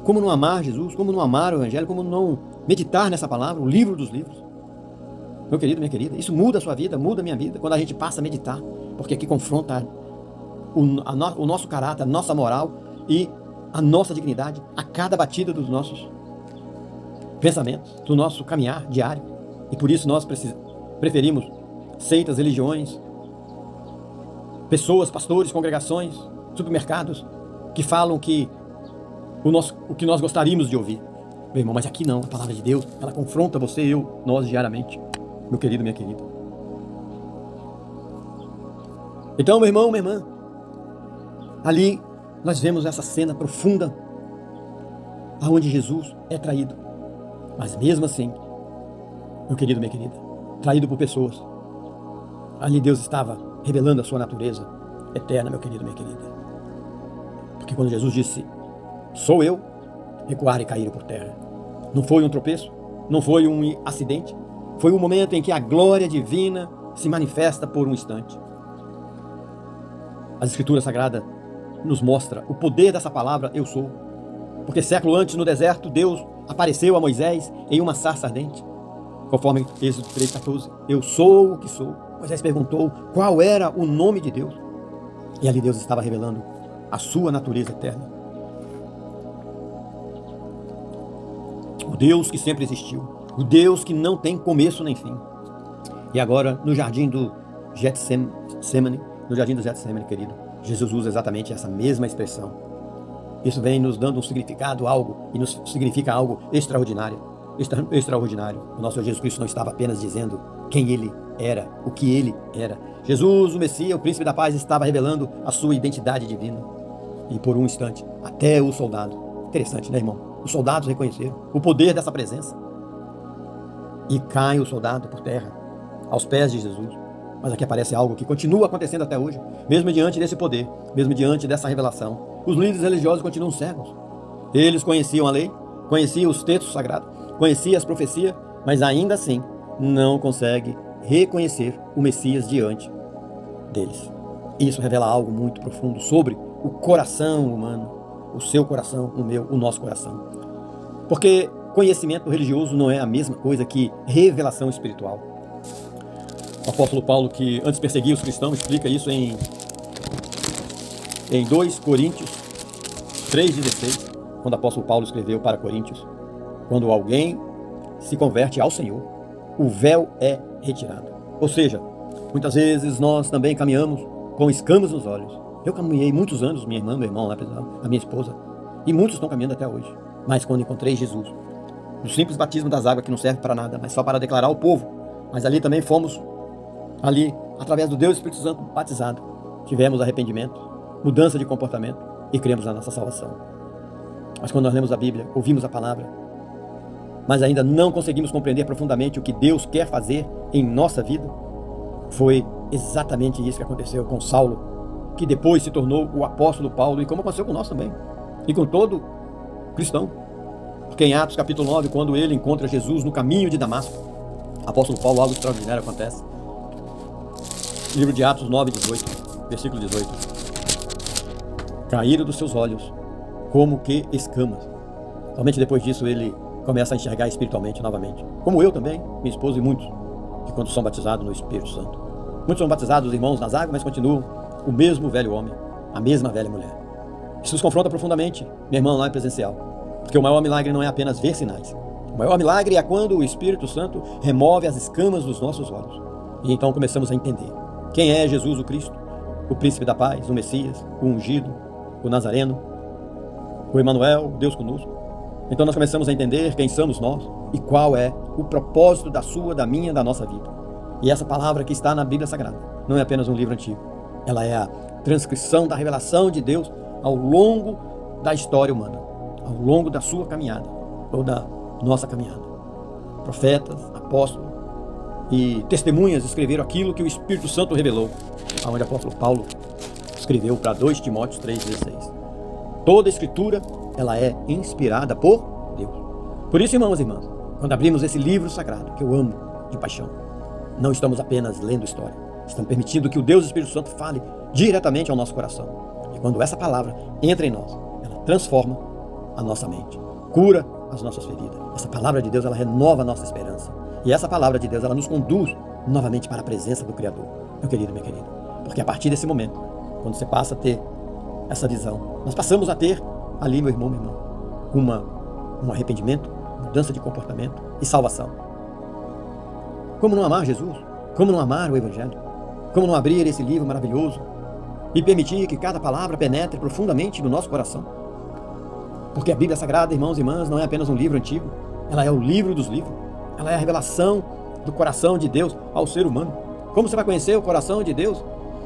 A: Como não amar Jesus, como não amar o Evangelho, como não meditar nessa palavra, o livro dos livros? Meu querido, minha querida, isso muda a sua vida, muda a minha vida, quando a gente passa a meditar, porque aqui confronta o nosso caráter, a nossa moral e a nossa dignidade a cada batida dos nossos pensamentos, do nosso caminhar diário. E por isso nós preferimos seitas, religiões, pessoas, pastores, congregações, supermercados, que falam que o que nós gostaríamos de ouvir. Meu irmão, mas aqui não, a palavra de Deus, ela confronta você, eu, nós diariamente. Meu querido, minha querida. Então, meu irmão, minha irmã, ali nós vemos essa cena profunda, aonde Jesus é traído. Mas mesmo assim, meu querido, minha querida, traído por pessoas, ali Deus estava revelando a sua natureza eterna, meu querido, minha querida. Porque quando Jesus disse, sou eu, recuaram e caíram por terra. Não foi um tropeço, não foi um acidente, foi um momento em que a glória divina se manifesta por um instante. As Escrituras Sagradas nos mostra o poder dessa palavra, eu sou. Porque século antes, no deserto, Deus apareceu a Moisés em uma sarça ardente. Conforme Êxodo 3,14, eu sou o que sou. Moisés perguntou qual era o nome de Deus. E ali Deus estava revelando a sua natureza eterna. O Deus que sempre existiu. O Deus que não tem começo nem fim. E agora, no jardim do Getsemane, querido, Jesus usa exatamente essa mesma expressão. Isso vem nos dando um significado, algo, e nos significa algo extraordinário. O nosso Jesus Cristo não estava apenas dizendo quem Ele era, o que Ele era. Jesus, o Messias, o Príncipe da Paz, estava revelando a sua identidade divina. E por um instante, até o soldado, interessante, né, irmão? Os soldados reconheceram o poder dessa presença. E cai o soldado por terra, aos pés de Jesus. Mas aqui aparece algo que continua acontecendo até hoje, mesmo diante desse poder, mesmo diante dessa revelação. Os líderes religiosos continuam cegos. Eles conheciam a lei, conheciam os textos sagrados, conheciam as profecias, mas ainda assim não conseguem reconhecer o Messias diante deles. Isso revela algo muito profundo sobre o coração humano, o seu coração, o meu, o nosso coração. Porque conhecimento religioso não é a mesma coisa que revelação espiritual. O apóstolo Paulo, que antes perseguia os cristãos, explica isso em 2 Coríntios 3,16, quando o apóstolo Paulo escreveu para Coríntios. quando alguém se converte ao Senhor, o véu é retirado. Ou seja, muitas vezes nós também caminhamos com escamas nos olhos. Eu caminhei muitos anos, minha irmã, meu irmão, a minha esposa, e muitos estão caminhando até hoje. Mas quando encontrei Jesus, o simples batismo das águas, que não serve para nada, mas só para declarar ao povo, mas ali também fomos, ali, através do Deus Espírito Santo batizado, tivemos arrependimento, mudança de comportamento e cremos na nossa salvação. Mas quando nós lemos a Bíblia, ouvimos a palavra, mas ainda não conseguimos compreender profundamente o que Deus quer fazer em nossa vida, foi exatamente isso que aconteceu com Saulo, que depois se tornou o apóstolo Paulo, e como aconteceu com nós também, e com todo cristão. Porque em Atos capítulo 9, quando ele encontra Jesus no caminho de Damasco, apóstolo Paulo, algo extraordinário acontece. Livro de Atos 9, 18, versículo 18. Caíram dos seus olhos como que escamas. Somente depois disso ele começa a enxergar espiritualmente novamente. Como eu também, minha esposa e muitos, que quando são batizados no Espírito Santo. Muitos são batizados, irmãos, nas águas, mas continuam o mesmo velho homem, a mesma velha mulher. Isso nos confronta profundamente, meu irmão, lá em presencial. Porque o maior milagre não é apenas ver sinais. O maior milagre é quando o Espírito Santo remove as escamas dos nossos olhos. E então começamos a entender quem é Jesus o Cristo, o príncipe da paz, o Messias, o ungido, o Nazareno, o Emanuel, Deus conosco. Então nós começamos a entender quem somos nós e qual é o propósito da sua, da minha, da nossa vida. E essa palavra que está na Bíblia Sagrada não é apenas um livro antigo. Ela é a transcrição da revelação de Deus ao longo da história humana, ao longo da sua caminhada, ou da nossa caminhada. Profetas, apóstolos e testemunhas escreveram aquilo que o Espírito Santo revelou, aonde o apóstolo Paulo escreveu para 2 Timóteo 3,16. Toda a escritura, ela é inspirada por Deus. Por isso, irmãos e irmãs, quando abrimos esse livro sagrado, que eu amo de paixão, não estamos apenas lendo história, estamos permitindo que o Deus Espírito Santo fale diretamente ao nosso coração. E quando essa palavra entra em nós, ela transforma a nossa mente, cura as nossas feridas. Essa palavra de Deus, ela renova a nossa esperança. E essa palavra de Deus, ela nos conduz novamente para a presença do Criador. Meu querido, minha querida. Porque a partir desse momento, quando você passa a ter essa visão, nós passamos a ter ali, meu irmão, minha irmã, um arrependimento, mudança de comportamento e salvação. Como não amar Jesus? Como não amar o Evangelho? Como não abrir esse livro maravilhoso e permitir que cada palavra penetre profundamente no nosso coração? Porque a Bíblia Sagrada, irmãos e irmãs, não é apenas um livro antigo, ela é o livro dos livros, ela é a revelação do coração de Deus ao ser humano. Como você vai conhecer o coração de Deus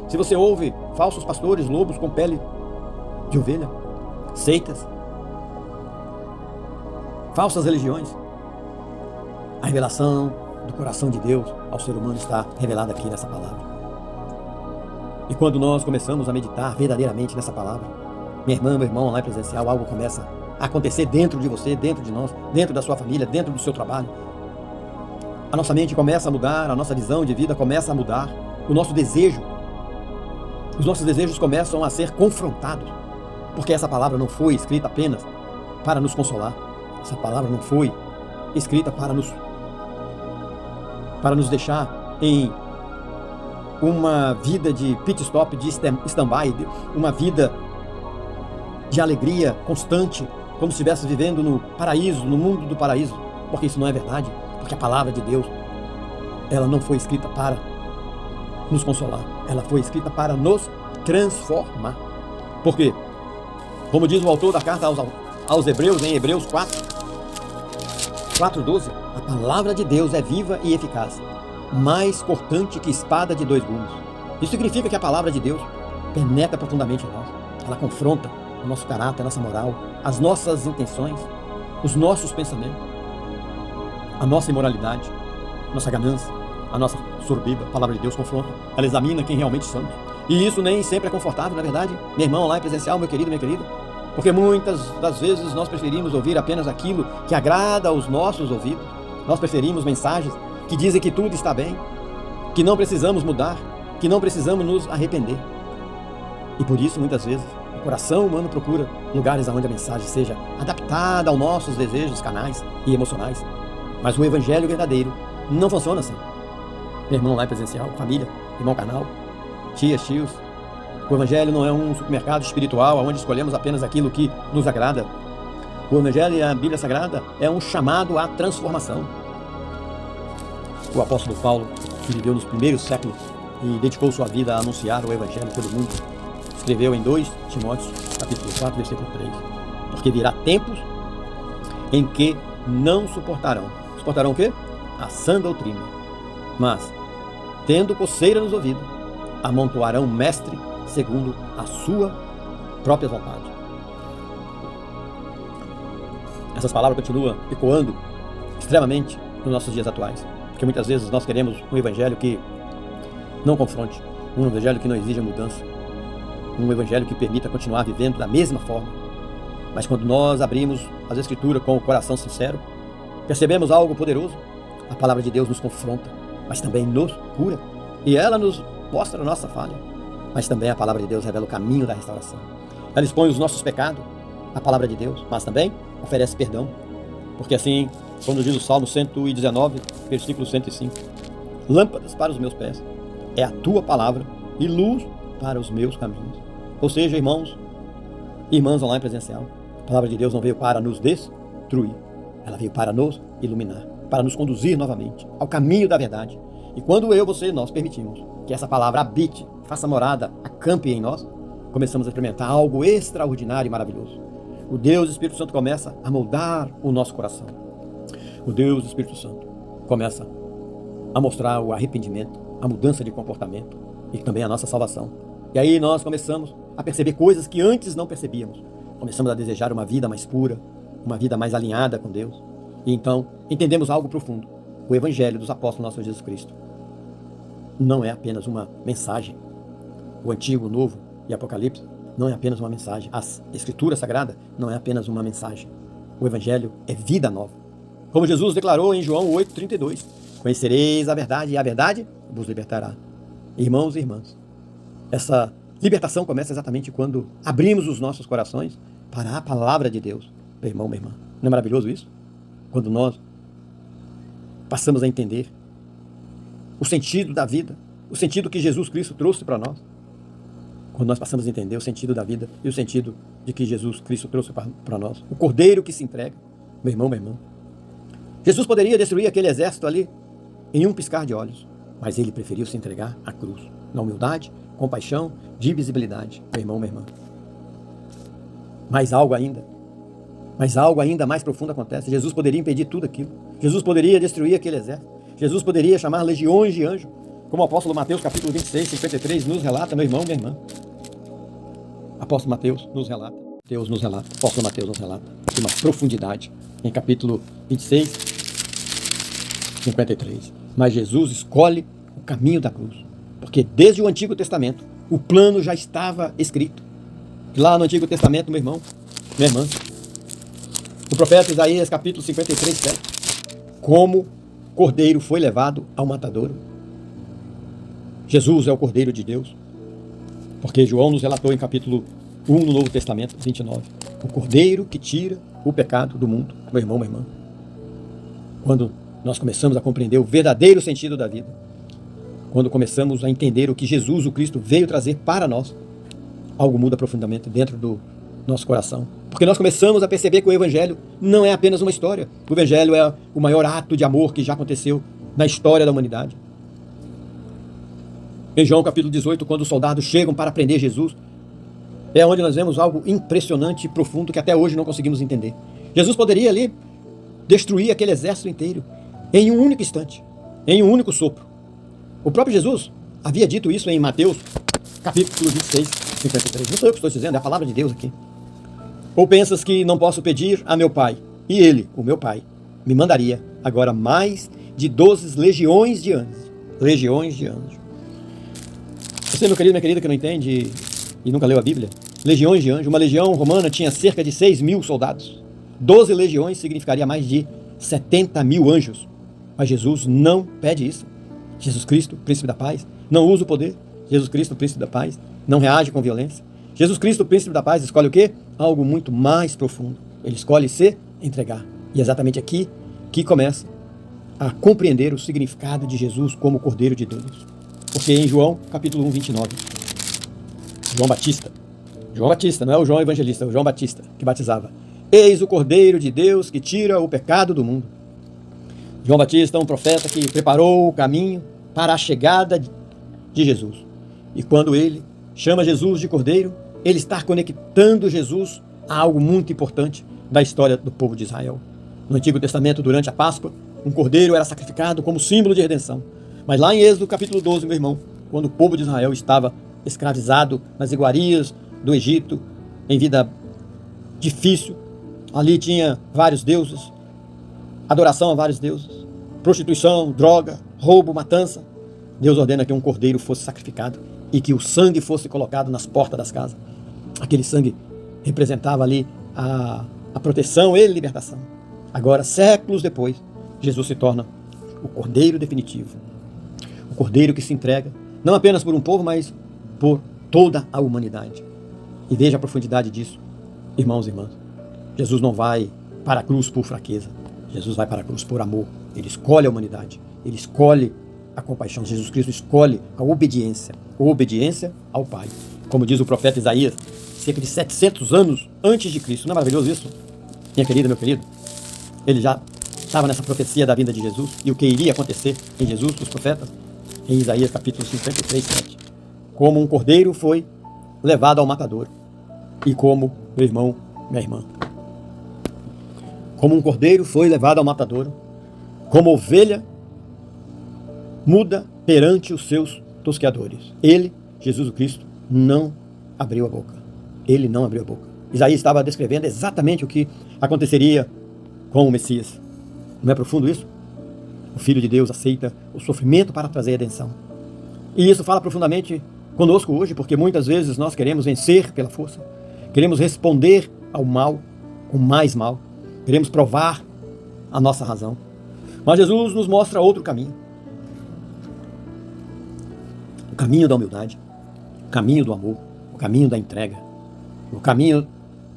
A: se você ouve falsos pastores, lobos com pele de ovelha, seitas, falsas religiões? A revelação do coração de Deus ao ser humano está revelada aqui nessa palavra. E quando nós começamos a meditar verdadeiramente nessa palavra, minha irmã, meu irmão, lá em presencial, algo começa a acontecer dentro de você, dentro de nós, dentro da sua família, dentro do seu trabalho. A nossa mente começa a mudar, a nossa visão de vida começa a mudar, o nosso desejo, os nossos desejos começam a ser confrontados, porque essa palavra não foi escrita apenas para nos consolar, essa palavra não foi escrita para nos deixar em uma vida de pit stop, de stand-by, uma vida de alegria constante, como se estivesse vivendo no paraíso, no mundo do paraíso, porque isso não é verdade, porque a palavra de Deus, ela não foi escrita para nos consolar, ela foi escrita para nos transformar. Porque, como diz o autor da carta aos Hebreus, em Hebreus 4:12, a palavra de Deus é viva e eficaz, mais cortante que espada de 2 gumes. Isso significa que a palavra de Deus penetra profundamente em nós, ela confronta o nosso caráter, a nossa moral, as nossas intenções, os nossos pensamentos, a nossa imoralidade, a nossa ganância, a nossa soberba. A palavra de Deus confronta, ela examina quem realmente somos. E isso nem sempre é confortável, na verdade, meu irmão lá em presencial, meu querido, minha querida, porque muitas das vezes nós preferimos ouvir apenas aquilo que agrada aos nossos ouvidos. Nós preferimos mensagens que dizem que tudo está bem, que não precisamos mudar, que não precisamos nos arrepender. E por isso, muitas vezes, o coração humano procura lugares onde a mensagem seja adaptada aos nossos desejos carnais e emocionais. Mas o Evangelho verdadeiro não funciona assim. Meu irmão lá em presencial, família, irmão carnal, tias, tios. O Evangelho não é um supermercado espiritual onde escolhemos apenas aquilo que nos agrada. O Evangelho e a Bíblia Sagrada é um chamado à transformação. O apóstolo Paulo, que viveu nos primeiros séculos e dedicou sua vida a anunciar o Evangelho a todo mundo, escreveu em 2 Timóteo, capítulo 4, versículo 3, porque virá tempos em que não suportarão. Suportarão o quê? A sã doutrina. Mas, tendo coceira nos ouvidos, amontoarão mestre segundo a sua própria vontade. Essas palavras continuam ecoando extremamente nos nossos dias atuais, porque muitas vezes nós queremos um evangelho que não confronte, um evangelho que não exija mudança, um evangelho que permita continuar vivendo da mesma forma. Mas quando nós abrimos as Escrituras com o coração sincero, percebemos algo poderoso. A palavra de Deus nos confronta, mas também nos cura, e ela nos mostra a nossa falha, mas também a palavra de Deus revela o caminho da restauração. Ela expõe os nossos pecados, a palavra de Deus, mas também oferece perdão, porque assim, como diz o Salmo 119, versículo 105, lâmpadas para os meus pés é a tua palavra e luz para os meus caminhos. Ou seja, irmãos e irmãs online presencial, a palavra de Deus não veio para nos destruir, ela veio para nos iluminar, para nos conduzir novamente ao caminho da verdade. E quando eu, você e nós permitimos que essa palavra habite, faça morada, acampe em nós, começamos a experimentar algo extraordinário e maravilhoso. O Deus Espírito Santo começa a moldar o nosso coração. O Deus Espírito Santo começa a mostrar o arrependimento, a mudança de comportamento e também a nossa salvação. E aí nós começamos a perceber coisas que antes não percebíamos. Começamos a desejar uma vida mais pura, uma vida mais alinhada com Deus. E então entendemos algo profundo. O Evangelho dos Apóstolos nosso Jesus Cristo não é apenas uma mensagem. O Antigo, o Novo e Apocalipse não é apenas uma mensagem. A Escritura Sagrada não é apenas uma mensagem. O Evangelho é vida nova. Como Jesus declarou em João 8,32, conhecereis a verdade e a verdade vos libertará. Irmãos e irmãs, essa libertação começa exatamente quando abrimos os nossos corações para a palavra de Deus. Meu irmão, minha irmã, não é maravilhoso isso? Quando nós passamos a entender o sentido da vida, o sentido que Jesus Cristo trouxe para nós. Quando nós passamos a entender o sentido da vida e o sentido de que Jesus Cristo trouxe para nós. O cordeiro que se entrega. Meu irmão, minha irmã. Jesus poderia destruir aquele exército ali em um piscar de olhos, mas ele preferiu se entregar à cruz, na humildade, compaixão, divisibilidade. Meu irmão, minha irmã. Mas algo ainda mais profundo acontece. Jesus poderia impedir tudo aquilo. Jesus poderia destruir aquele exército. Jesus poderia chamar legiões de anjos, como o apóstolo Mateus, capítulo 26, 53, nos relata, meu irmão, minha irmã. Apóstolo Mateus nos relata, apóstolo Mateus nos relata, de uma profundidade, em capítulo 26, 53. Mas Jesus escolhe o caminho da cruz, porque desde o Antigo Testamento, o plano já estava escrito. Lá no Antigo Testamento, meu irmão, minha irmã, o profeta Isaías, capítulo 53, 7, como cordeiro foi levado ao matadouro. Jesus é o Cordeiro de Deus, porque João nos relatou em capítulo 1 no Novo Testamento, 29, o Cordeiro que tira o pecado do mundo. Meu irmão, minha irmã, quando nós começamos a compreender o verdadeiro sentido da vida, quando começamos a entender o que Jesus, o Cristo, veio trazer para nós, algo muda profundamente dentro do nosso coração. Porque nós começamos a perceber que o Evangelho não é apenas uma história. O Evangelho é o maior ato de amor que já aconteceu na história da humanidade. Em João capítulo 18, quando os soldados chegam para prender Jesus, é onde nós vemos algo impressionante e profundo que até hoje não conseguimos entender. Jesus poderia ali destruir aquele exército inteiro em um único instante, em um único sopro. O próprio Jesus havia dito isso em Mateus capítulo 26, 53. Não sou eu que estou dizendo, é a palavra de Deus aqui. Ou pensas que não posso pedir a meu Pai, e Ele, o meu Pai, me mandaria agora mais de 12 legiões de anjos. Legiões de anjos. Você, meu querido, minha querida, que não entende e nunca leu a Bíblia, legiões de anjos, uma legião romana tinha cerca de 6.000 soldados. 12 legiões significaria mais de 70.000 anjos. Mas Jesus não pede isso. Jesus Cristo, príncipe da paz, não usa o poder. Jesus Cristo, príncipe da paz, não reage com violência. Jesus Cristo, príncipe da paz, escolhe o quê? Algo muito mais profundo. Ele escolhe se entregar. E é exatamente aqui que começa a compreender o significado de Jesus como Cordeiro de Deus. Porque em João, capítulo 1, 29, João Batista, não é o João Evangelista, é o João Batista que batizava. Eis o Cordeiro de Deus que tira o pecado do mundo. João Batista, um profeta que preparou o caminho para a chegada de Jesus. E quando ele chama Jesus de Cordeiro, ele está conectando Jesus a algo muito importante da história do povo de Israel. No Antigo Testamento, durante a Páscoa, um cordeiro era sacrificado como símbolo de redenção. Mas lá em Êxodo capítulo 12, meu irmão, quando o povo de Israel estava escravizado nas iguarias do Egito, em vida difícil, ali tinha vários deuses, adoração a vários deuses, prostituição, droga, roubo, matança. Deus ordena que um cordeiro fosse sacrificado e que o sangue fosse colocado nas portas das casas. Aquele sangue representava ali a proteção e libertação. Agora, séculos depois, Jesus se torna o cordeiro definitivo. O cordeiro que se entrega, não apenas por um povo, mas por toda a humanidade. E veja a profundidade disso, irmãos e irmãs. Jesus não vai para a cruz por fraqueza. Jesus vai para a cruz por amor. Ele escolhe a humanidade. Ele escolhe a compaixão. Jesus Cristo escolhe a obediência ao Pai. Como diz o profeta Isaías, cerca de 700 anos antes de Cristo. Não é maravilhoso isso? Minha querida, meu querido? Ele já estava nessa profecia da vinda de Jesus e o que iria acontecer em Jesus, os profetas, em Isaías capítulo 53, 7. Como um cordeiro foi levado ao matador e como, meu irmão, minha irmã, como um cordeiro foi levado ao matador, como ovelha muda perante os seus tosqueadores. Ele, Jesus Cristo, não abriu a boca. Ele não abriu a boca. Isaías estava descrevendo exatamente o que aconteceria com o Messias. Não é profundo isso? O Filho de Deus aceita o sofrimento para trazer a redenção. E isso fala profundamente conosco hoje, porque muitas vezes nós queremos vencer pela força, queremos responder ao mal com mais mal, queremos provar a nossa razão. Mas Jesus nos mostra outro caminho. O caminho da humildade, o caminho do amor, o caminho da entrega, o caminho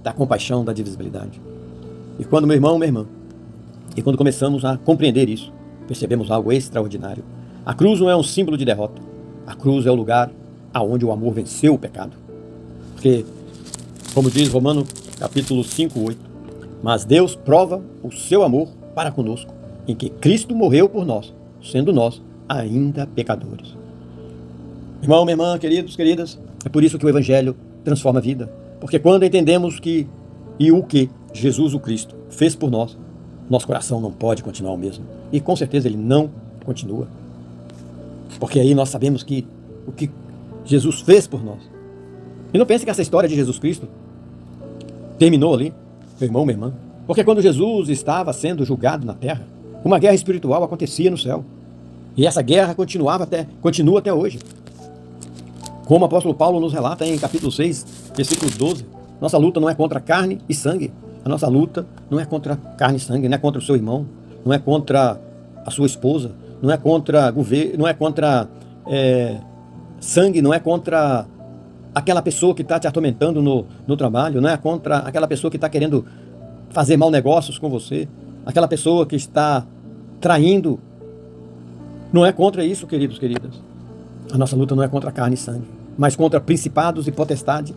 A: da compaixão, da divisibilidade. E quando, meu irmão, minha irmã, e quando começamos a compreender isso, percebemos algo extraordinário. A cruz não é um símbolo de derrota. A cruz é o lugar aonde o amor venceu o pecado. Porque, como diz Romanos capítulo 5, 8, mas Deus prova o seu amor para conosco, em que Cristo morreu por nós, sendo nós ainda pecadores. Irmão, minha irmã, queridos, queridas, é por isso que o Evangelho transforma a vida. Porque quando entendemos que o que Jesus o Cristo fez por nós, nosso coração não pode continuar o mesmo. E com certeza ele não continua. Porque aí nós sabemos que o que Jesus fez por nós. E não pense que essa história de Jesus Cristo terminou ali, meu irmão, minha irmã. Porque quando Jesus estava sendo julgado na terra, uma guerra espiritual acontecia no céu. E essa guerra continua até hoje. Como o apóstolo Paulo nos relata em capítulo 6, versículo 12, nossa luta não é contra carne e sangue. A nossa luta não é contra carne e sangue, não é contra o seu irmão, não é contra a sua esposa, não é contra governo, não é contra sangue, não é contra aquela pessoa que está te atormentando no trabalho, não é contra aquela pessoa que está querendo fazer mau negócios com você, aquela pessoa que está traindo. Não é contra isso, queridos, queridas. A nossa luta não é contra carne e sangue, mas contra principados e potestades,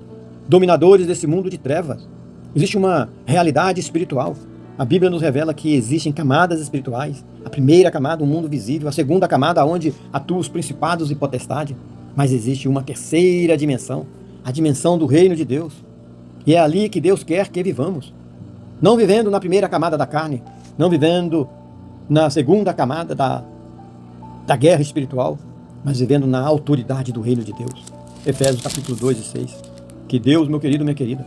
A: dominadores desse mundo de trevas. Existe uma realidade espiritual. A Bíblia nos revela que existem camadas espirituais. A primeira camada, o mundo visível. A segunda camada, onde atuam os principados e potestades. Mas existe uma terceira dimensão, a dimensão do reino de Deus. E é ali que Deus quer que vivamos. Não vivendo na primeira camada da carne, não vivendo na segunda camada da guerra espiritual, mas vivendo na autoridade do reino de Deus. Efésios capítulo 2 e 6. Que Deus, meu querido, minha querida,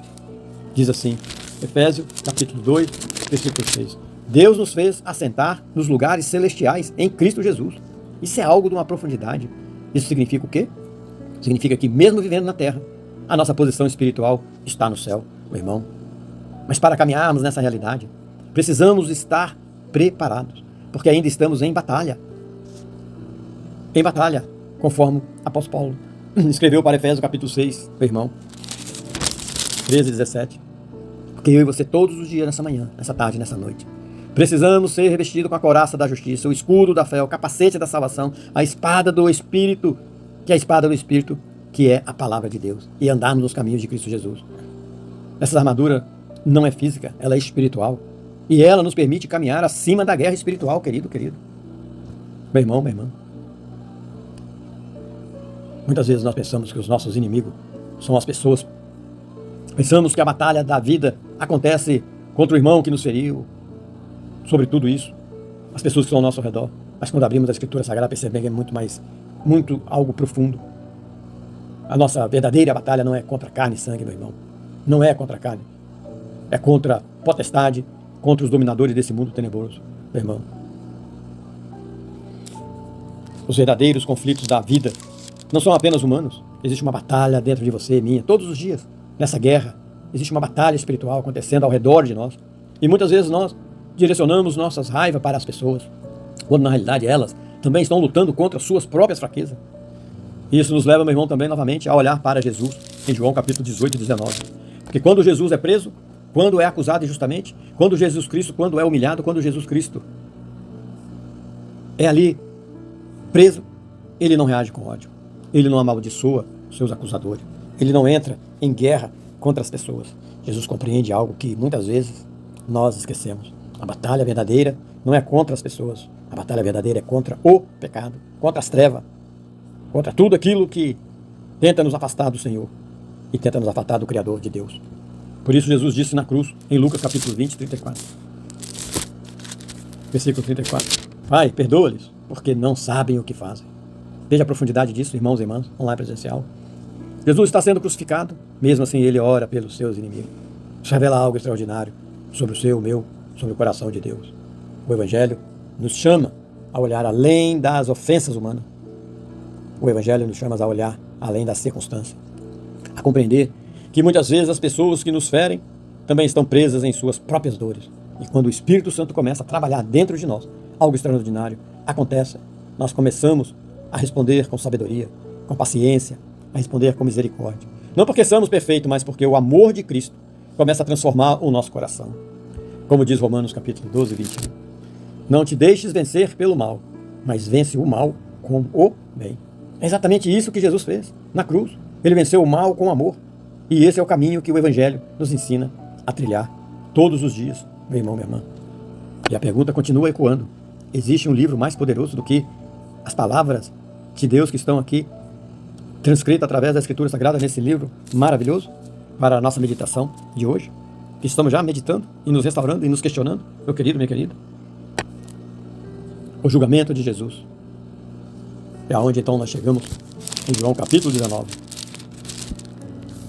A: diz assim, Efésios capítulo 2, versículo 6. Deus nos fez assentar nos lugares celestiais em Cristo Jesus. Isso é algo de uma profundidade. Isso significa o quê? Significa que mesmo vivendo na terra, a nossa posição espiritual está no céu, meu irmão. Mas para caminharmos nessa realidade, precisamos estar preparados, porque ainda estamos em batalha. Em batalha, conforme o apóstolo Paulo escreveu para Efésios capítulo 6, meu irmão, 13 e 17. Porque eu e você todos os dias, nessa manhã, nessa tarde, nessa noite, precisamos ser revestidos com a couraça da justiça, o escudo da fé, o capacete da salvação, a espada do Espírito, que é a espada do Espírito, que é a palavra de Deus, e andarmos nos caminhos de Cristo Jesus. Essas armaduras não é física, ela é espiritual. E ela nos permite caminhar acima da guerra espiritual, querido. Meu irmão, minha irmã. Muitas vezes nós pensamos que os nossos inimigos são as pessoas. Pensamos que a batalha da vida acontece contra o irmão que nos feriu. Sobre tudo isso, as pessoas que estão ao nosso redor. Mas quando abrimos a Escritura Sagrada, percebemos que é muito algo profundo. A nossa verdadeira batalha não é contra carne e sangue, meu irmão. Não é contra a carne. É contra a potestade, contra os dominadores desse mundo tenebroso, meu irmão. Os verdadeiros conflitos da vida não são apenas humanos. Existe uma batalha dentro de você e minha, todos os dias. Nessa guerra, existe uma batalha espiritual acontecendo ao redor de nós. E muitas vezes nós direcionamos nossas raivas para as pessoas, quando na realidade elas também estão lutando contra suas próprias fraquezas. E isso nos leva, meu irmão, também novamente a olhar para Jesus, em João capítulo 18 e 19. Porque quando Jesus é preso, quando é acusado injustamente, quando Jesus Cristo, quando é humilhado, quando Jesus Cristo é ali preso, ele não reage com ódio. Ele não amaldiçoa os seus acusadores. Ele não entra em guerra contra as pessoas. Jesus compreende algo que muitas vezes nós esquecemos. A batalha verdadeira não é contra as pessoas. A batalha verdadeira é contra o pecado, contra as trevas, contra tudo aquilo que tenta nos afastar do Senhor e tenta nos afastar do Criador de Deus. Por isso Jesus disse na cruz, em Lucas capítulo 20, 34. Versículo 34. Pai, perdoa-lhes, porque não sabem o que fazem. Veja a profundidade disso, irmãos e irmãs, online presencial. Jesus está sendo crucificado, mesmo assim ele ora pelos seus inimigos. Isso revela algo extraordinário sobre o seu, o meu, sobre o coração de Deus. O Evangelho nos chama a olhar além das ofensas humanas. O Evangelho nos chama a olhar além das circunstâncias. A compreender que muitas vezes as pessoas que nos ferem também estão presas em suas próprias dores. E quando o Espírito Santo começa a trabalhar dentro de nós, algo extraordinário acontece. Nós começamos a responder com sabedoria, com paciência, a responder com misericórdia. Não porque somos perfeitos, mas porque o amor de Cristo começa a transformar o nosso coração. Como diz Romanos capítulo 12, 21. Não te deixes vencer pelo mal, mas vence o mal com o bem. É exatamente isso que Jesus fez na cruz. Ele venceu o mal com amor. E esse é o caminho que o Evangelho nos ensina a trilhar todos os dias, meu irmão, minha irmã. E a pergunta continua ecoando. Existe um livro mais poderoso do que as palavras de Deus que estão aqui, transcritas através da Escritura Sagrada nesse livro maravilhoso, para a nossa meditação de hoje, que estamos já meditando e nos restaurando e nos questionando, meu querido, minha querida? O julgamento de Jesus. É aonde então nós chegamos em João capítulo 19.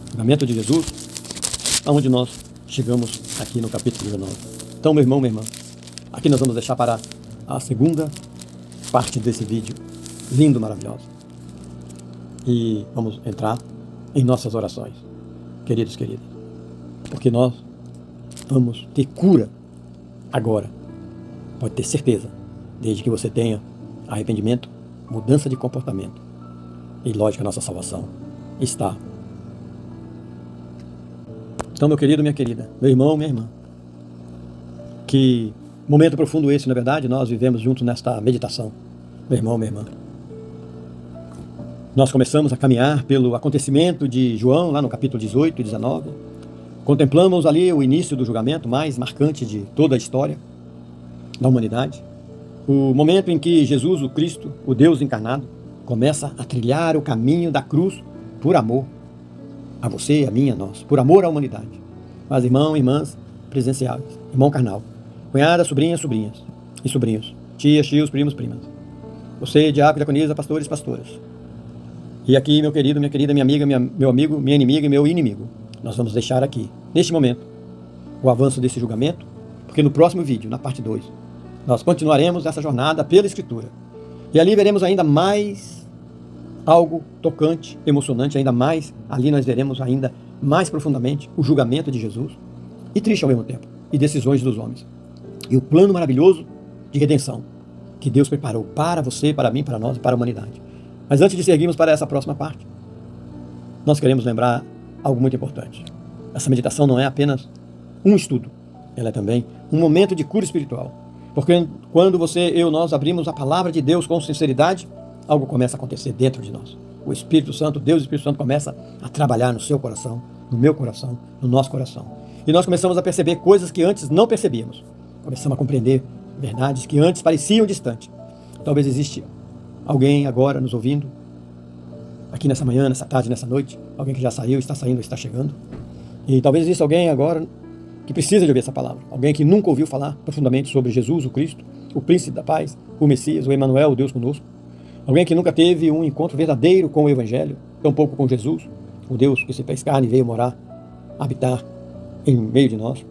A: O julgamento de Jesus, aonde nós chegamos aqui no capítulo 19. Então, meu irmão, minha irmã, aqui nós vamos deixar para a segunda parte desse vídeo, lindo, maravilhoso. E vamos entrar em nossas orações, queridos, queridas, porque nós vamos ter cura agora. Pode ter certeza, desde que você tenha arrependimento, mudança de comportamento e, lógico, a nossa salvação está. Então, meu querido, minha querida, meu irmão, minha irmã, que momento profundo esse, na verdade, nós vivemos juntos nesta meditação, meu irmão, minha irmã. Nós começamos a caminhar pelo acontecimento de João, lá no capítulo 18 e 19. Contemplamos ali o início do julgamento mais marcante de toda a história da humanidade. O momento em que Jesus, o Cristo, o Deus encarnado, começa a trilhar o caminho da cruz por amor a você, a mim, a nós, por amor à humanidade. Mas irmãos, irmãs presenciais, irmão carnal, cunhadas, sobrinhas, sobrinhas e sobrinhos, tias, tios, primos, primas. Você, diácono, diaconisa, pastores, pastoras. E aqui, meu querido, minha querida, minha amiga, meu amigo, minha inimiga e meu inimigo, nós vamos deixar aqui, neste momento, o avanço desse julgamento, porque no próximo vídeo, na parte 2, nós continuaremos essa jornada pela Escritura. E ali veremos ainda mais algo tocante, emocionante, ainda mais, ali nós veremos ainda mais profundamente o julgamento de Jesus, e triste ao mesmo tempo, e decisões dos homens. E o plano maravilhoso de redenção que Deus preparou para você, para mim, para nós e para a humanidade. Mas antes de seguirmos para essa próxima parte, nós queremos lembrar algo muito importante. Essa meditação não é apenas um estudo, ela é também um momento de cura espiritual. Porque quando você, eu, nós abrimos a palavra de Deus com sinceridade, algo começa a acontecer dentro de nós. O Espírito Santo, Deus e o Espírito Santo começa a trabalhar no seu coração, no meu coração, no nosso coração. E nós começamos a perceber coisas que antes não percebíamos. Começamos a compreender verdades que antes pareciam distantes. Talvez existe alguém agora nos ouvindo, aqui nessa manhã, nessa tarde, nessa noite, alguém que já saiu, está saindo, está chegando. E talvez exista alguém agora que precisa de ouvir essa palavra. Alguém que nunca ouviu falar profundamente sobre Jesus, o Cristo, o Príncipe da Paz, o Messias, o Emanuel, o Deus conosco. Alguém que nunca teve um encontro verdadeiro com o Evangelho, tampouco com Jesus, o Deus que se fez carne e veio morar, habitar em meio de nós.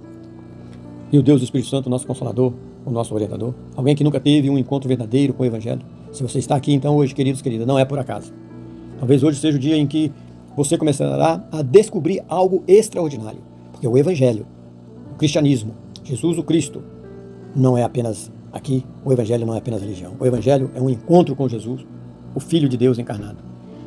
A: E o Deus do Espírito Santo, nosso Consolador, o nosso orientador. Alguém que nunca teve um encontro verdadeiro com o Evangelho. Se você está aqui então hoje, queridos, queridas, não é por acaso. Talvez hoje seja o dia em que você começará a descobrir algo extraordinário. Porque o Evangelho, o cristianismo, Jesus o Cristo, não é apenas aqui, o Evangelho não é apenas religião. O Evangelho é um encontro com Jesus, o Filho de Deus encarnado.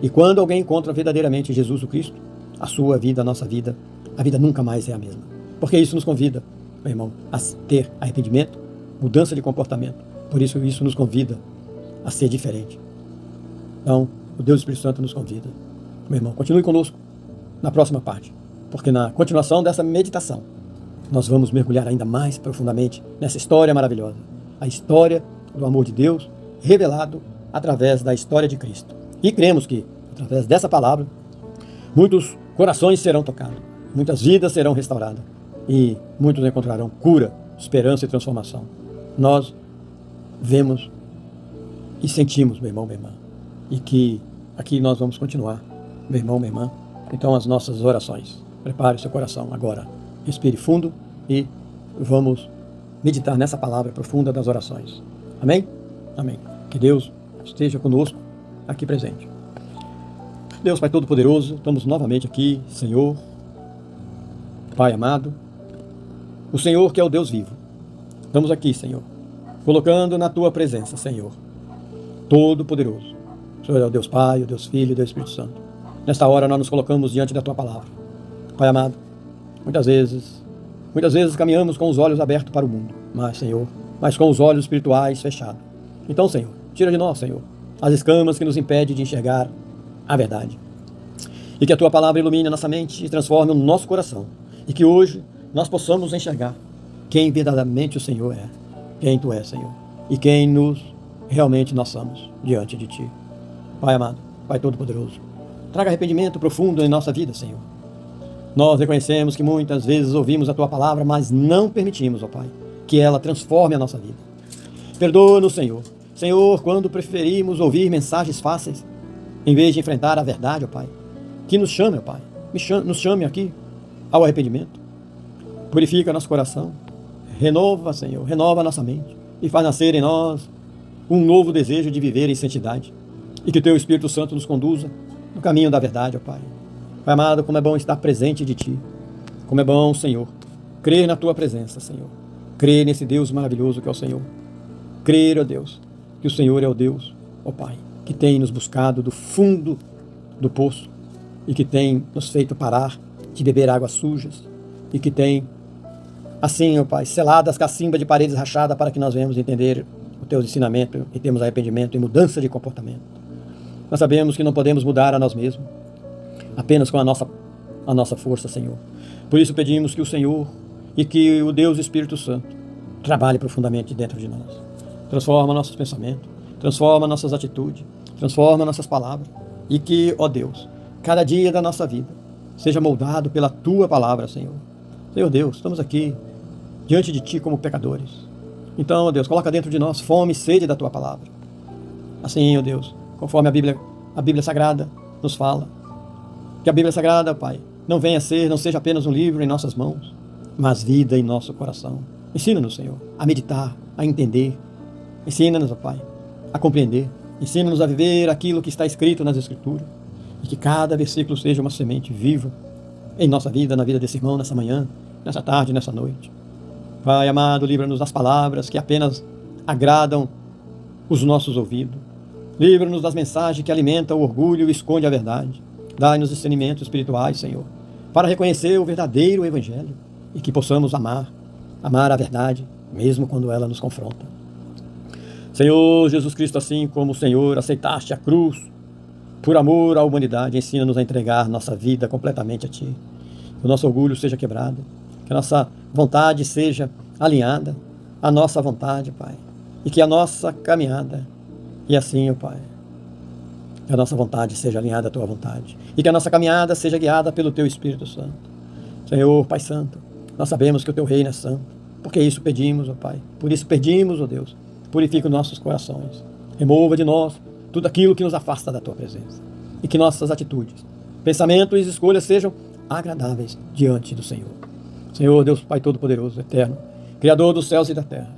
A: E quando alguém encontra verdadeiramente Jesus o Cristo, a sua vida, a nossa vida, a vida nunca mais é a mesma. Porque isso nos convida, meu irmão, a ter arrependimento, mudança de comportamento. Por isso nos convida a ser diferente. Então, o Deus Espírito Santo nos convida. Meu irmão, continue conosco na próxima parte, porque na continuação dessa meditação, nós vamos mergulhar ainda mais profundamente nessa história maravilhosa. A história do amor de Deus revelado através da história de Cristo. E cremos que, através dessa palavra, muitos corações serão tocados, muitas vidas serão restauradas e muitos encontrarão cura, esperança e transformação. Nós vemos e sentimos, meu irmão, minha irmã, e que aqui nós vamos continuar, meu irmão, minha irmã. Então, as nossas orações. Prepare o seu coração agora. Respire fundo e vamos meditar nessa palavra profunda das orações. Amém? Amém. Que Deus esteja conosco aqui presente. Deus Pai Todo-Poderoso, estamos novamente aqui, Senhor, Pai amado, o Senhor que é o Deus vivo. Estamos aqui, Senhor, colocando na Tua presença, Senhor, Todo-Poderoso. O Senhor é o Deus Pai, o Deus Filho e o Deus Espírito Santo. Nesta hora nós nos colocamos diante da Tua palavra. Pai amado, muitas vezes caminhamos com os olhos abertos para o mundo, mas com os olhos espirituais fechados. Então, Senhor, tira de nós, Senhor, as escamas que nos impedem de enxergar a verdade. E que a Tua palavra ilumine a nossa mente e transforme o nosso coração. E que hoje nós possamos enxergar quem verdadeiramente o Senhor é, quem Tu és, Senhor, e quem realmente nós somos diante de Ti. Pai amado, Pai Todo-Poderoso, traga arrependimento profundo em nossa vida, Senhor. Nós reconhecemos que muitas vezes ouvimos a Tua palavra, mas não permitimos, ó Pai, que ela transforme a nossa vida. Perdoa-nos, Senhor. Senhor, quando preferimos ouvir mensagens fáceis, em vez de enfrentar a verdade, ó Pai, que nos chame, ó Pai, nos chame aqui ao arrependimento. Purifica nosso coração, renova, Senhor, renova a nossa mente e faz nascer em nós um novo desejo de viver em santidade. E que Teu Espírito Santo nos conduza no caminho da verdade, ó Pai. Pai amado, como é bom estar presente de Ti. Como é bom, Senhor, crer na Tua presença, Senhor. Crer nesse Deus maravilhoso que é o Senhor. Crer, ó Deus, que o Senhor é o Deus, ó Pai, que tem nos buscado do fundo do poço e que tem nos feito parar de beber águas sujas e que tem, assim, ó Pai, selado as cacimbas de paredes rachadas para que nós venhamos entender o Teu ensinamento e temos arrependimento e mudança de comportamento. Nós sabemos que não podemos mudar a nós mesmos, apenas com a nossa força, Senhor. Por isso pedimos que o Senhor e que o Deus Espírito Santo trabalhe profundamente dentro de nós. Transforma nossos pensamentos, transforma nossas atitudes, transforma nossas palavras. E que, ó Deus, cada dia da nossa vida seja moldado pela Tua palavra, Senhor. Senhor Deus, estamos aqui diante de Ti como pecadores. Então, ó Deus, coloca dentro de nós fome e sede da Tua palavra. Assim, ó Deus, conforme a Bíblia Sagrada nos fala, que a Bíblia Sagrada, Pai, não seja apenas um livro em nossas mãos, mas vida em nosso coração. Ensina-nos, Senhor, a meditar, a entender. Ensina-nos, ó Pai, a compreender. Ensina-nos a viver aquilo que está escrito nas Escrituras. E que cada versículo seja uma semente viva em nossa vida, na vida desse irmão, nessa manhã, nessa tarde, nessa noite. Pai amado, livra-nos das palavras que apenas agradam os nossos ouvidos. Livra-nos das mensagens que alimentam o orgulho e escondem a verdade. Dai-nos discernimentos espirituais, Senhor, para reconhecer o verdadeiro Evangelho e que possamos amar a verdade, mesmo quando ela nos confronta. Senhor Jesus Cristo, assim como o Senhor aceitaste a cruz por amor à humanidade, ensina-nos a entregar nossa vida completamente a Ti. Que o nosso orgulho seja quebrado, que a nossa vontade seja alinhada à nossa vontade, Pai, e que a nossa caminhada, e assim, ó Pai, que a nossa vontade seja alinhada à Tua vontade, e que a nossa caminhada seja guiada pelo Teu Espírito Santo. Senhor, Pai Santo, nós sabemos que o Teu reino é santo, porque isso pedimos, ó Pai, por isso pedimos, ó Deus, purifica os nossos corações, remova de nós tudo aquilo que nos afasta da Tua presença, e que nossas atitudes, pensamentos e escolhas sejam agradáveis diante do Senhor. Senhor, Deus Pai Todo-Poderoso, Eterno, Criador dos céus e da terra,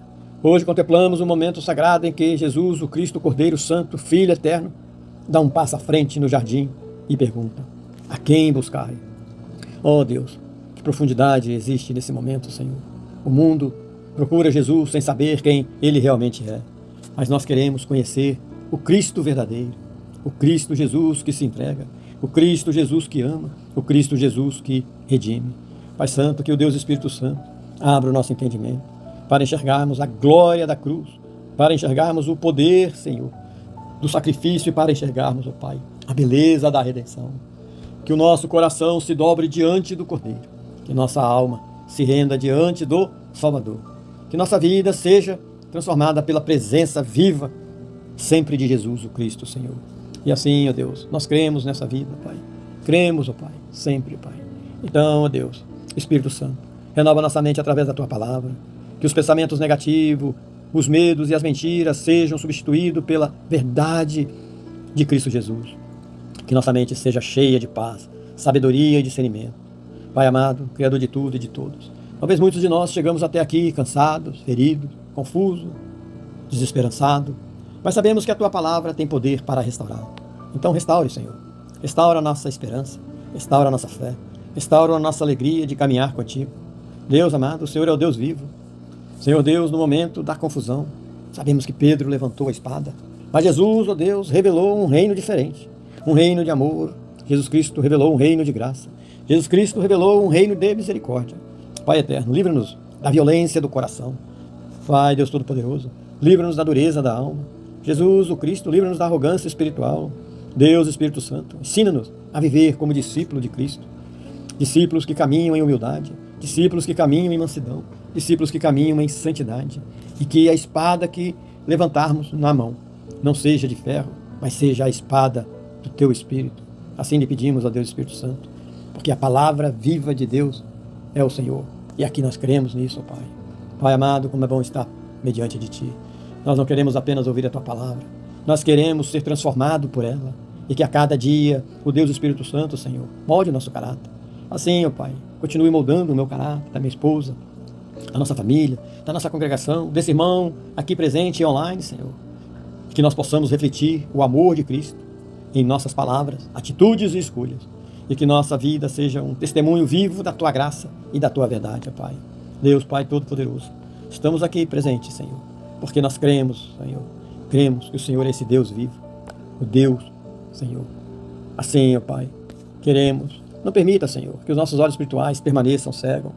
A: hoje contemplamos um momento sagrado em que Jesus, o Cristo, Cordeiro Santo, Filho Eterno, dá um passo à frente no jardim e pergunta: a quem buscai? Oh Deus, que profundidade existe nesse momento, Senhor. O mundo procura Jesus sem saber quem Ele realmente é, mas nós queremos conhecer o Cristo verdadeiro, o Cristo Jesus que se entrega, o Cristo Jesus que ama, o Cristo Jesus que redime. Pai Santo, que o Deus Espírito Santo abra o nosso entendimento para enxergarmos a glória da cruz, para enxergarmos o poder, Senhor, do sacrifício e para enxergarmos, ó Pai, a beleza da redenção. Que o nosso coração se dobre diante do Cordeiro, que nossa alma se renda diante do Salvador, que nossa vida seja transformada pela presença viva sempre de Jesus, o Cristo, Senhor. E assim, ó Deus, nós cremos nessa vida, Pai. Cremos, ó Pai, sempre, Pai. Então, ó Deus, Espírito Santo, renova nossa mente através da Tua palavra, que os pensamentos negativos, os medos e as mentiras sejam substituídos pela verdade de Cristo Jesus. Que nossa mente seja cheia de paz, sabedoria e discernimento. Pai amado, Criador de tudo e de todos, talvez muitos de nós chegamos até aqui cansados, feridos, confusos, desesperançados, mas sabemos que a Tua palavra tem poder para restaurar. Então restaure, Senhor. Restaura a nossa esperança, restaura a nossa fé, restaura a nossa alegria de caminhar contigo. Deus amado, o Senhor é o Deus vivo. Senhor Deus, no momento da confusão, sabemos que Pedro levantou a espada, mas Jesus, ó Deus, revelou um reino diferente, um reino de amor. Jesus Cristo revelou um reino de graça. Jesus Cristo revelou um reino de misericórdia. Pai eterno, livra-nos da violência do coração. Pai, Deus Todo-Poderoso, livra-nos da dureza da alma. Jesus, o Cristo, livra-nos da arrogância espiritual. Deus, Espírito Santo, ensina-nos a viver como discípulo de Cristo. Discípulos que caminham em humildade, discípulos que caminham em mansidão, discípulos que caminham em santidade, e que a espada que levantarmos na mão não seja de ferro, mas seja a espada do Teu Espírito. Assim lhe pedimos a Deus Espírito Santo, porque a palavra viva de Deus é o Senhor, e aqui nós cremos nisso, ó Pai. Pai amado, como é bom estar mediante de Ti. Nós não queremos apenas ouvir a Tua palavra, nós queremos ser transformados por ela, e que a cada dia o Deus Espírito Santo, Senhor, molde o nosso caráter. Assim, ó Pai, continue moldando o meu caráter, da minha esposa, da nossa família, da nossa congregação, desse irmão aqui presente e online, Senhor. Que nós possamos refletir o amor de Cristo em nossas palavras, atitudes e escolhas. E que nossa vida seja um testemunho vivo da Tua graça e da Tua verdade, ó Pai. Deus, Pai Todo-Poderoso, estamos aqui presentes, Senhor, porque nós cremos, Senhor, cremos que o Senhor é esse Deus vivo, o Deus, Senhor. Assim, ó Pai, queremos. Não permita, Senhor, que os nossos olhos espirituais permaneçam cegos.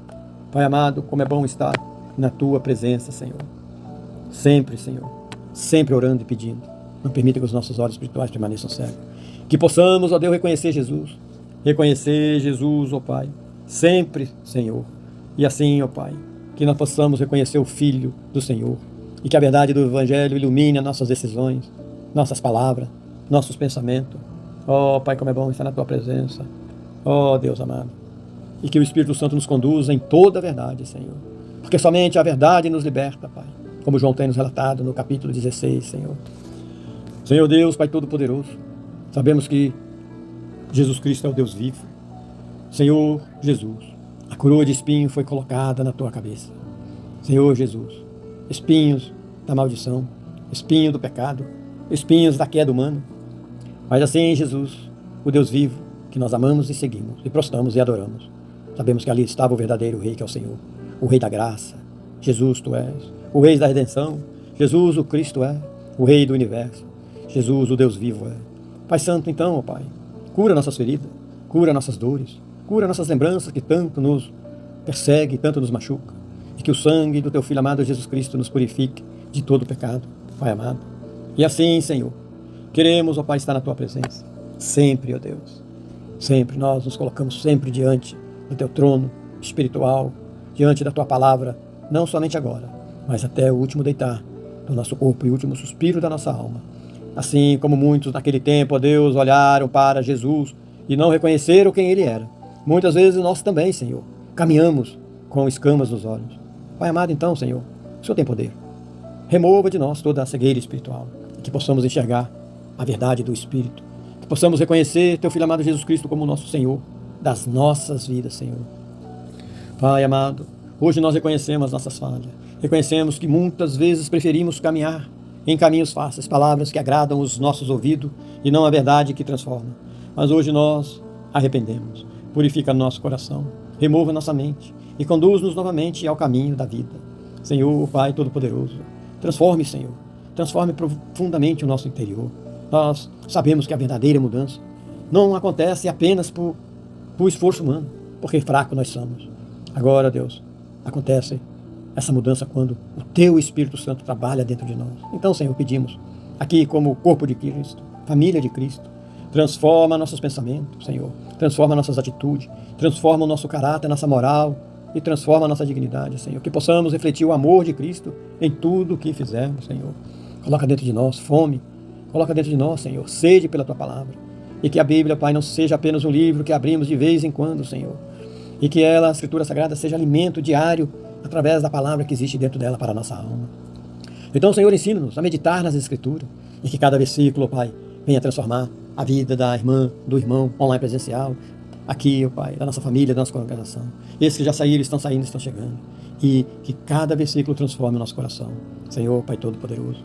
A: Pai amado, como é bom estar na Tua presença, Senhor. Sempre, Senhor, sempre orando e pedindo. Não permita que os nossos olhos espirituais permaneçam cegos. Que possamos, ó Deus, reconhecer Jesus, ó Pai, sempre, Senhor. E assim, ó Pai, que nós possamos reconhecer o Filho do Senhor. E que a verdade do Evangelho ilumine as nossas decisões, nossas palavras, nossos pensamentos. Ó Pai, como é bom estar na Tua presença. Ó Deus amado, e que o Espírito Santo nos conduza em toda a verdade, Senhor, porque somente a verdade nos liberta, Pai, como João tem nos relatado no capítulo 16, Senhor. Senhor Deus, Pai Todo-Poderoso, sabemos que Jesus Cristo é o Deus vivo. Senhor Jesus, a coroa de espinho foi colocada na Tua cabeça. Senhor Jesus, espinhos da maldição, espinho do pecado, espinhos da queda humana. Mas assim, Jesus, o Deus vivo, que nós amamos e seguimos, e prostramos e adoramos. Sabemos que ali estava o verdadeiro Rei, que é o Senhor, o Rei da graça. Jesus, Tu és o Rei da redenção. Jesus, o Cristo é o Rei do universo. Jesus, o Deus vivo é. Pai Santo, então, ó Pai, cura nossas feridas, cura nossas dores, cura nossas lembranças que tanto nos persegue, tanto nos machuca, e que o sangue do Teu Filho amado Jesus Cristo nos purifique de todo pecado, Pai amado. E assim, Senhor, queremos, ó Pai, estar na Tua presença, sempre, ó Deus. Sempre nós nos colocamos sempre diante do Teu trono espiritual, diante da Tua palavra, não somente agora, mas até o último deitar do nosso corpo e o último suspiro da nossa alma. Assim como muitos naquele tempo, ó Deus, olharam para Jesus e não reconheceram quem Ele era. Muitas vezes nós também, Senhor, caminhamos com escamas nos olhos. Pai amado, então, Senhor, o Senhor tem poder. Remova de nós toda a cegueira espiritual, que possamos enxergar a verdade do Espírito, que possamos reconhecer Teu Filho amado Jesus Cristo como nosso Senhor das nossas vidas, Senhor. Pai amado, hoje nós reconhecemos as nossas falhas, reconhecemos que muitas vezes preferimos caminhar em caminhos fáceis, palavras que agradam os nossos ouvidos e não a verdade que transforma. Mas hoje nós arrependemos, purifica nosso coração, remova nossa mente e conduz-nos novamente ao caminho da vida. Senhor, Pai Todo-Poderoso, transforme, Senhor, transforme profundamente o nosso interior. Nós sabemos que a verdadeira mudança não acontece apenas por esforço humano, porque fraco nós somos. Agora, Deus, acontece essa mudança quando o Teu Espírito Santo trabalha dentro de nós. Então, Senhor, pedimos, aqui como corpo de Cristo, família de Cristo, transforma nossos pensamentos, Senhor, transforma nossas atitudes, transforma o nosso caráter, nossa moral e transforma a nossa dignidade, Senhor. Que possamos refletir o amor de Cristo em tudo o que fizermos, Senhor. Coloca dentro de nós fome, coloca dentro de nós, Senhor, sede pela Tua palavra. E que a Bíblia, Pai, não seja apenas um livro que abrimos de vez em quando, Senhor. E que ela, a Escritura Sagrada, seja alimento diário através da palavra que existe dentro dela para a nossa alma. Então, Senhor, ensina-nos a meditar nas Escrituras e que cada versículo, Pai, venha transformar a vida da irmã, do irmão online presencial, aqui, Pai, da nossa família, da nossa congregação. Esses que já saíram, estão saindo, estão chegando. E que cada versículo transforme o nosso coração. Senhor, Pai Todo-Poderoso.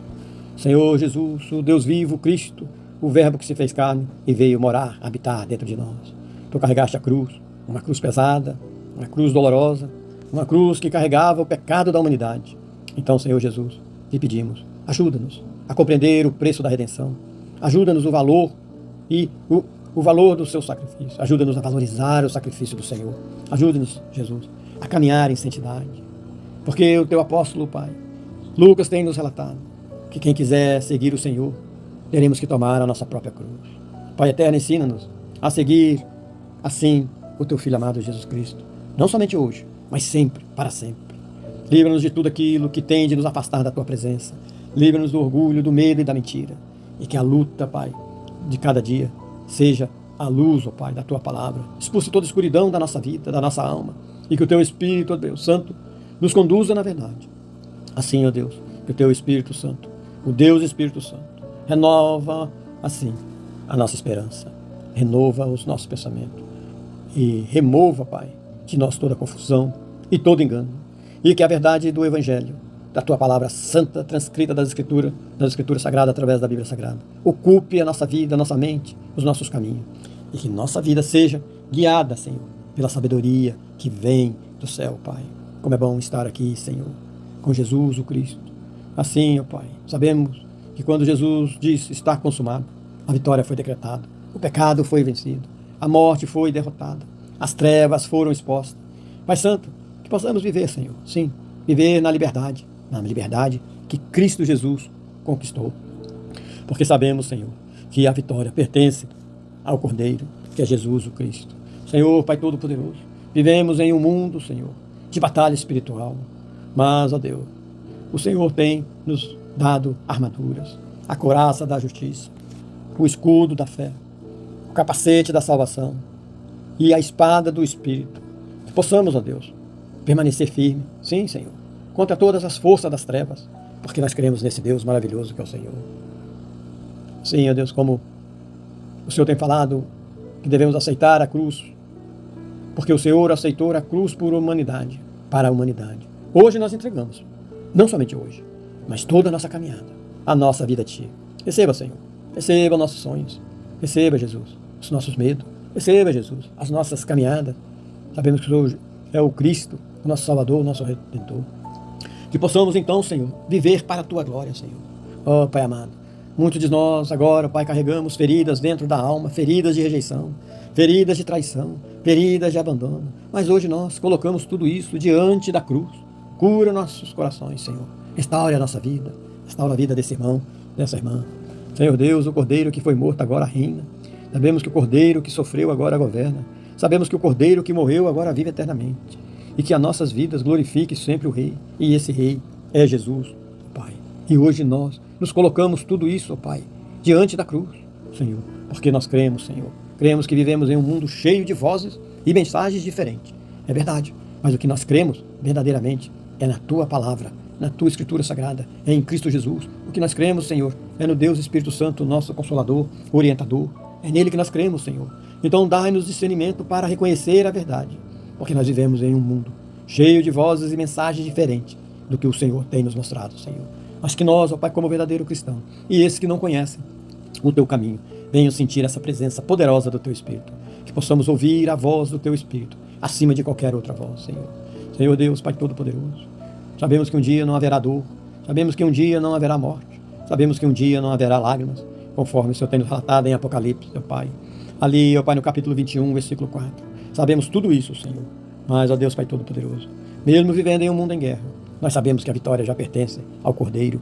A: Senhor Jesus, o Deus vivo, Cristo, o Verbo que se fez carne e veio morar, habitar dentro de nós. Tu carregaste a cruz, uma cruz pesada, uma cruz dolorosa, uma cruz que carregava o pecado da humanidade. Então, Senhor Jesus, te pedimos, ajuda-nos a compreender o preço da redenção, ajuda-nos o valor e o valor do seu sacrifício, ajuda-nos a valorizar o sacrifício do Senhor, ajuda-nos, Jesus, a caminhar em santidade, porque o teu apóstolo, Pai, Lucas tem nos relatado que quem quiser seguir o Senhor, teremos que tomar a nossa própria cruz. Pai eterno, ensina-nos a seguir assim o teu Filho amado Jesus Cristo, não somente hoje, mas sempre, para sempre. Livra-nos de tudo aquilo que tem de nos afastar da tua presença. Livra-nos do orgulho, do medo e da mentira. E que a luta, Pai, de cada dia seja a luz, ó Pai, da tua palavra. Expulse toda a escuridão da nossa vida, da nossa alma. E que o teu Espírito, ó Deus Santo, nos conduza na verdade. Assim, ó Deus, que o teu Espírito Santo, o Deus Espírito Santo, renova, assim, a nossa esperança. Renova os nossos pensamentos. E remova, Pai, de nós toda confusão e todo engano. E que a verdade do Evangelho, da tua palavra santa, transcrita das Escrituras Sagradas através da Bíblia Sagrada, ocupe a nossa vida, a nossa mente, os nossos caminhos. E que nossa vida seja guiada, Senhor, pela sabedoria que vem do céu, Pai. Como é bom estar aqui, Senhor, com Jesus, o Cristo. Assim, ó Pai, sabemos que quando Jesus disse está consumado, a vitória foi decretada, o pecado foi vencido, a morte foi derrotada, as trevas foram expostas. Pai Santo, que possamos viver, Senhor, sim, viver na liberdade que Cristo Jesus conquistou. Porque sabemos, Senhor, que a vitória pertence ao Cordeiro, que é Jesus o Cristo. Senhor, Pai Todo-Poderoso, vivemos em um mundo, Senhor, de batalha espiritual. Mas, ó Deus, o Senhor tem nos dado armaduras, a couraça da justiça, o escudo da fé, o capacete da salvação e a espada do Espírito. Que possamos, ó Deus, permanecer firme, sim, Senhor, contra todas as forças das trevas, porque nós cremos nesse Deus maravilhoso que é o Senhor. Sim, ó Deus, como o Senhor tem falado que devemos aceitar a cruz, porque o Senhor aceitou a cruz por humanidade, para a humanidade. Hoje nós entregamos, não somente hoje, mas toda a nossa caminhada, a nossa vida a Ti. Receba, Senhor, receba nossos sonhos, receba, Jesus, os nossos medos, receba, Jesus, as nossas caminhadas. Sabemos que o Senhor é o Cristo, o nosso Salvador, o nosso Redentor. Que possamos então, Senhor, viver para a Tua glória, Senhor. Ó Pai amado, muitos de nós agora, Pai, carregamos feridas dentro da alma, feridas de rejeição, feridas de traição, feridas de abandono. Mas hoje nós colocamos tudo isso diante da cruz. Cura nossos corações, Senhor. Restaure a nossa vida, restaura a vida desse irmão, dessa irmã. Senhor Deus, o Cordeiro que foi morto agora reina. Sabemos que o Cordeiro que sofreu agora governa. Sabemos que o Cordeiro que morreu agora vive eternamente. e que as nossas vidas glorifiquem sempre o Rei, e esse Rei é Jesus, Pai. E hoje nós nos colocamos tudo isso, Pai, diante da cruz, Senhor, porque nós cremos, Senhor. Cremos que vivemos em um mundo cheio de vozes e mensagens diferentes. É verdade, mas o que nós cremos verdadeiramente é na Tua palavra, na Tua Escritura Sagrada, é em Cristo Jesus. O que nós cremos, Senhor, é no Deus Espírito Santo, nosso Consolador, orientador. É nele que nós cremos, Senhor. Então dai-nos discernimento para reconhecer a verdade, porque nós vivemos em um mundo cheio de vozes e mensagens diferentes do que o Senhor tem nos mostrado, Senhor. Mas que nós, ó Pai, como verdadeiro cristão, e esses que não conhecem o Teu caminho, venham sentir essa presença poderosa do Teu Espírito, que possamos ouvir a voz do Teu Espírito, acima de qualquer outra voz, Senhor. Senhor Deus, Pai Todo-Poderoso, sabemos que um dia não haverá dor, sabemos que um dia não haverá morte, sabemos que um dia não haverá lágrimas, conforme o Senhor tem nos relatado em Apocalipse, meu Pai. Ali, ó Pai, no capítulo 21, versículo 4. Sabemos tudo isso, Senhor. Mas, ó Deus, Pai Todo-Poderoso, mesmo vivendo em um mundo em guerra, nós sabemos que a vitória já pertence ao Cordeiro,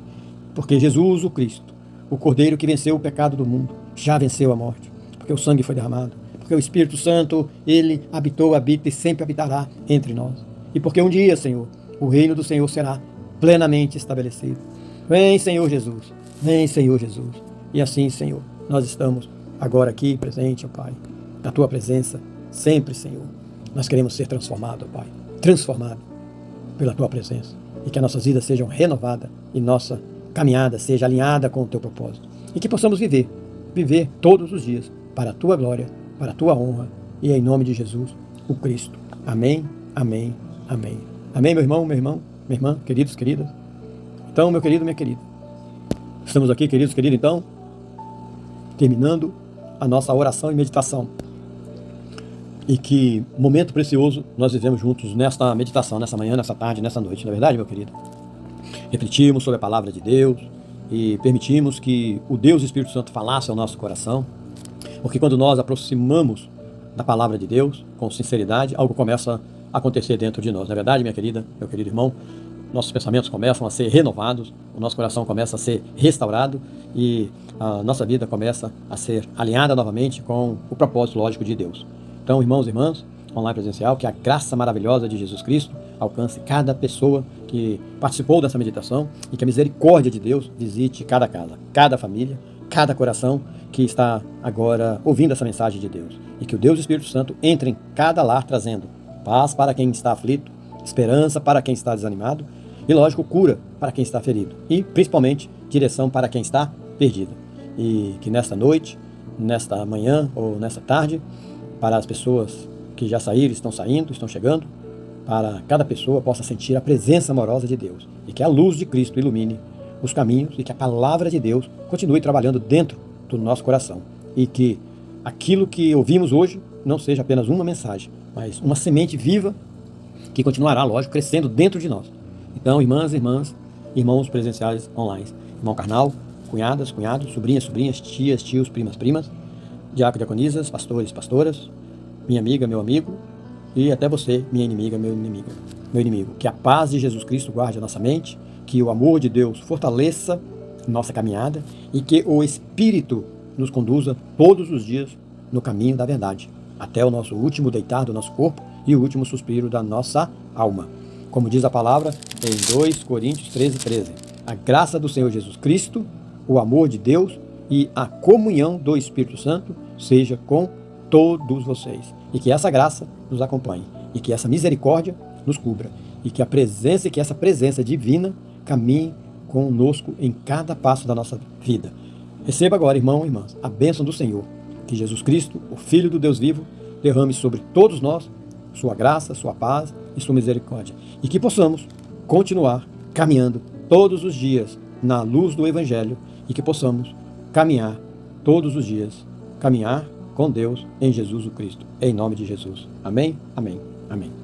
A: porque Jesus, o Cristo, o Cordeiro que venceu o pecado do mundo, já venceu a morte, porque o sangue foi derramado, porque o Espírito Santo, ele habitou, habita e sempre habitará entre nós. E porque um dia, Senhor, o reino do Senhor será plenamente estabelecido. Vem, Senhor Jesus. Vem, Senhor Jesus. E assim, Senhor, nós estamos agora aqui presente, ó Pai, na Tua presença, sempre, Senhor. Nós queremos ser transformados, ó Pai, transformados pela Tua presença. E que as nossas vidas sejam renovadas e nossa caminhada seja alinhada com o Teu propósito. E que possamos viver todos os dias para a Tua glória, para a Tua honra. E em nome de Jesus, o Cristo. Amém, amém, amém. Amém, meu irmão, minha irmã, queridos, queridas. Então, meu querido, minha querida, estamos aqui, queridos, queridas, então, terminando a nossa oração e meditação. E que momento precioso nós vivemos juntos nesta meditação, nessa manhã, nessa tarde, nessa noite, não é verdade, meu querido? Refletimos sobre a palavra de Deus e permitimos que o Deus Espírito Santo falasse ao nosso coração, porque quando nós aproximamos da palavra de Deus com sinceridade, algo começa a acontecer dentro de nós, não é verdade, minha querida, meu querido irmão? Nossos pensamentos começam a ser renovados, o nosso coração começa a ser restaurado e a nossa vida começa a ser alinhada novamente com o propósito lógico de Deus. Então, irmãos e irmãs, online presencial, que a graça maravilhosa de Jesus Cristo alcance cada pessoa que participou dessa meditação e que a misericórdia de Deus visite cada casa, cada família, cada coração que está agora ouvindo essa mensagem de Deus. E que o Deus Espírito Santo entre em cada lar trazendo paz para quem está aflito, esperança para quem está desanimado e, lógico, cura para quem está ferido e, principalmente, direção para quem está perdido. E que nesta noite, nesta manhã ou nesta tarde, para as pessoas que já saíram, estão saindo, estão chegando, para cada pessoa possa sentir a presença amorosa de Deus e que a luz de Cristo ilumine os caminhos e que a palavra de Deus continue trabalhando dentro do nosso coração e que aquilo que ouvimos hoje não seja apenas uma mensagem, mas uma semente viva que continuará, lógico, crescendo dentro de nós. Então, irmãs, irmãos presenciais online, irmão carnal, cunhadas, cunhados, sobrinhas, tias, tios, primas, diácono, diaconisas, pastores, pastoras, minha amiga, meu amigo, e até você, minha inimiga, meu inimigo. Que a paz de Jesus Cristo guarde a nossa mente, que o amor de Deus fortaleça nossa caminhada e que o Espírito nos conduza todos os dias no caminho da verdade, até o nosso último deitar do nosso corpo e o último suspiro da nossa alma. Como diz a palavra em 2 Coríntios 13:13, a graça do Senhor Jesus Cristo, o amor de Deus e a comunhão do Espírito Santo seja com todos vocês. E que essa graça nos acompanhe. E que essa misericórdia nos cubra. E que essa presença divina caminhe conosco em cada passo da nossa vida. Receba agora, irmão e irmãs, a bênção do Senhor. Que Jesus Cristo, o Filho do Deus vivo, derrame sobre todos nós sua graça, sua paz e sua misericórdia. E que possamos continuar caminhando todos os dias na luz do Evangelho e que possamos caminhar todos os dias, caminhar com Deus em Jesus o Cristo. Em nome de Jesus. Amém, amém, amém.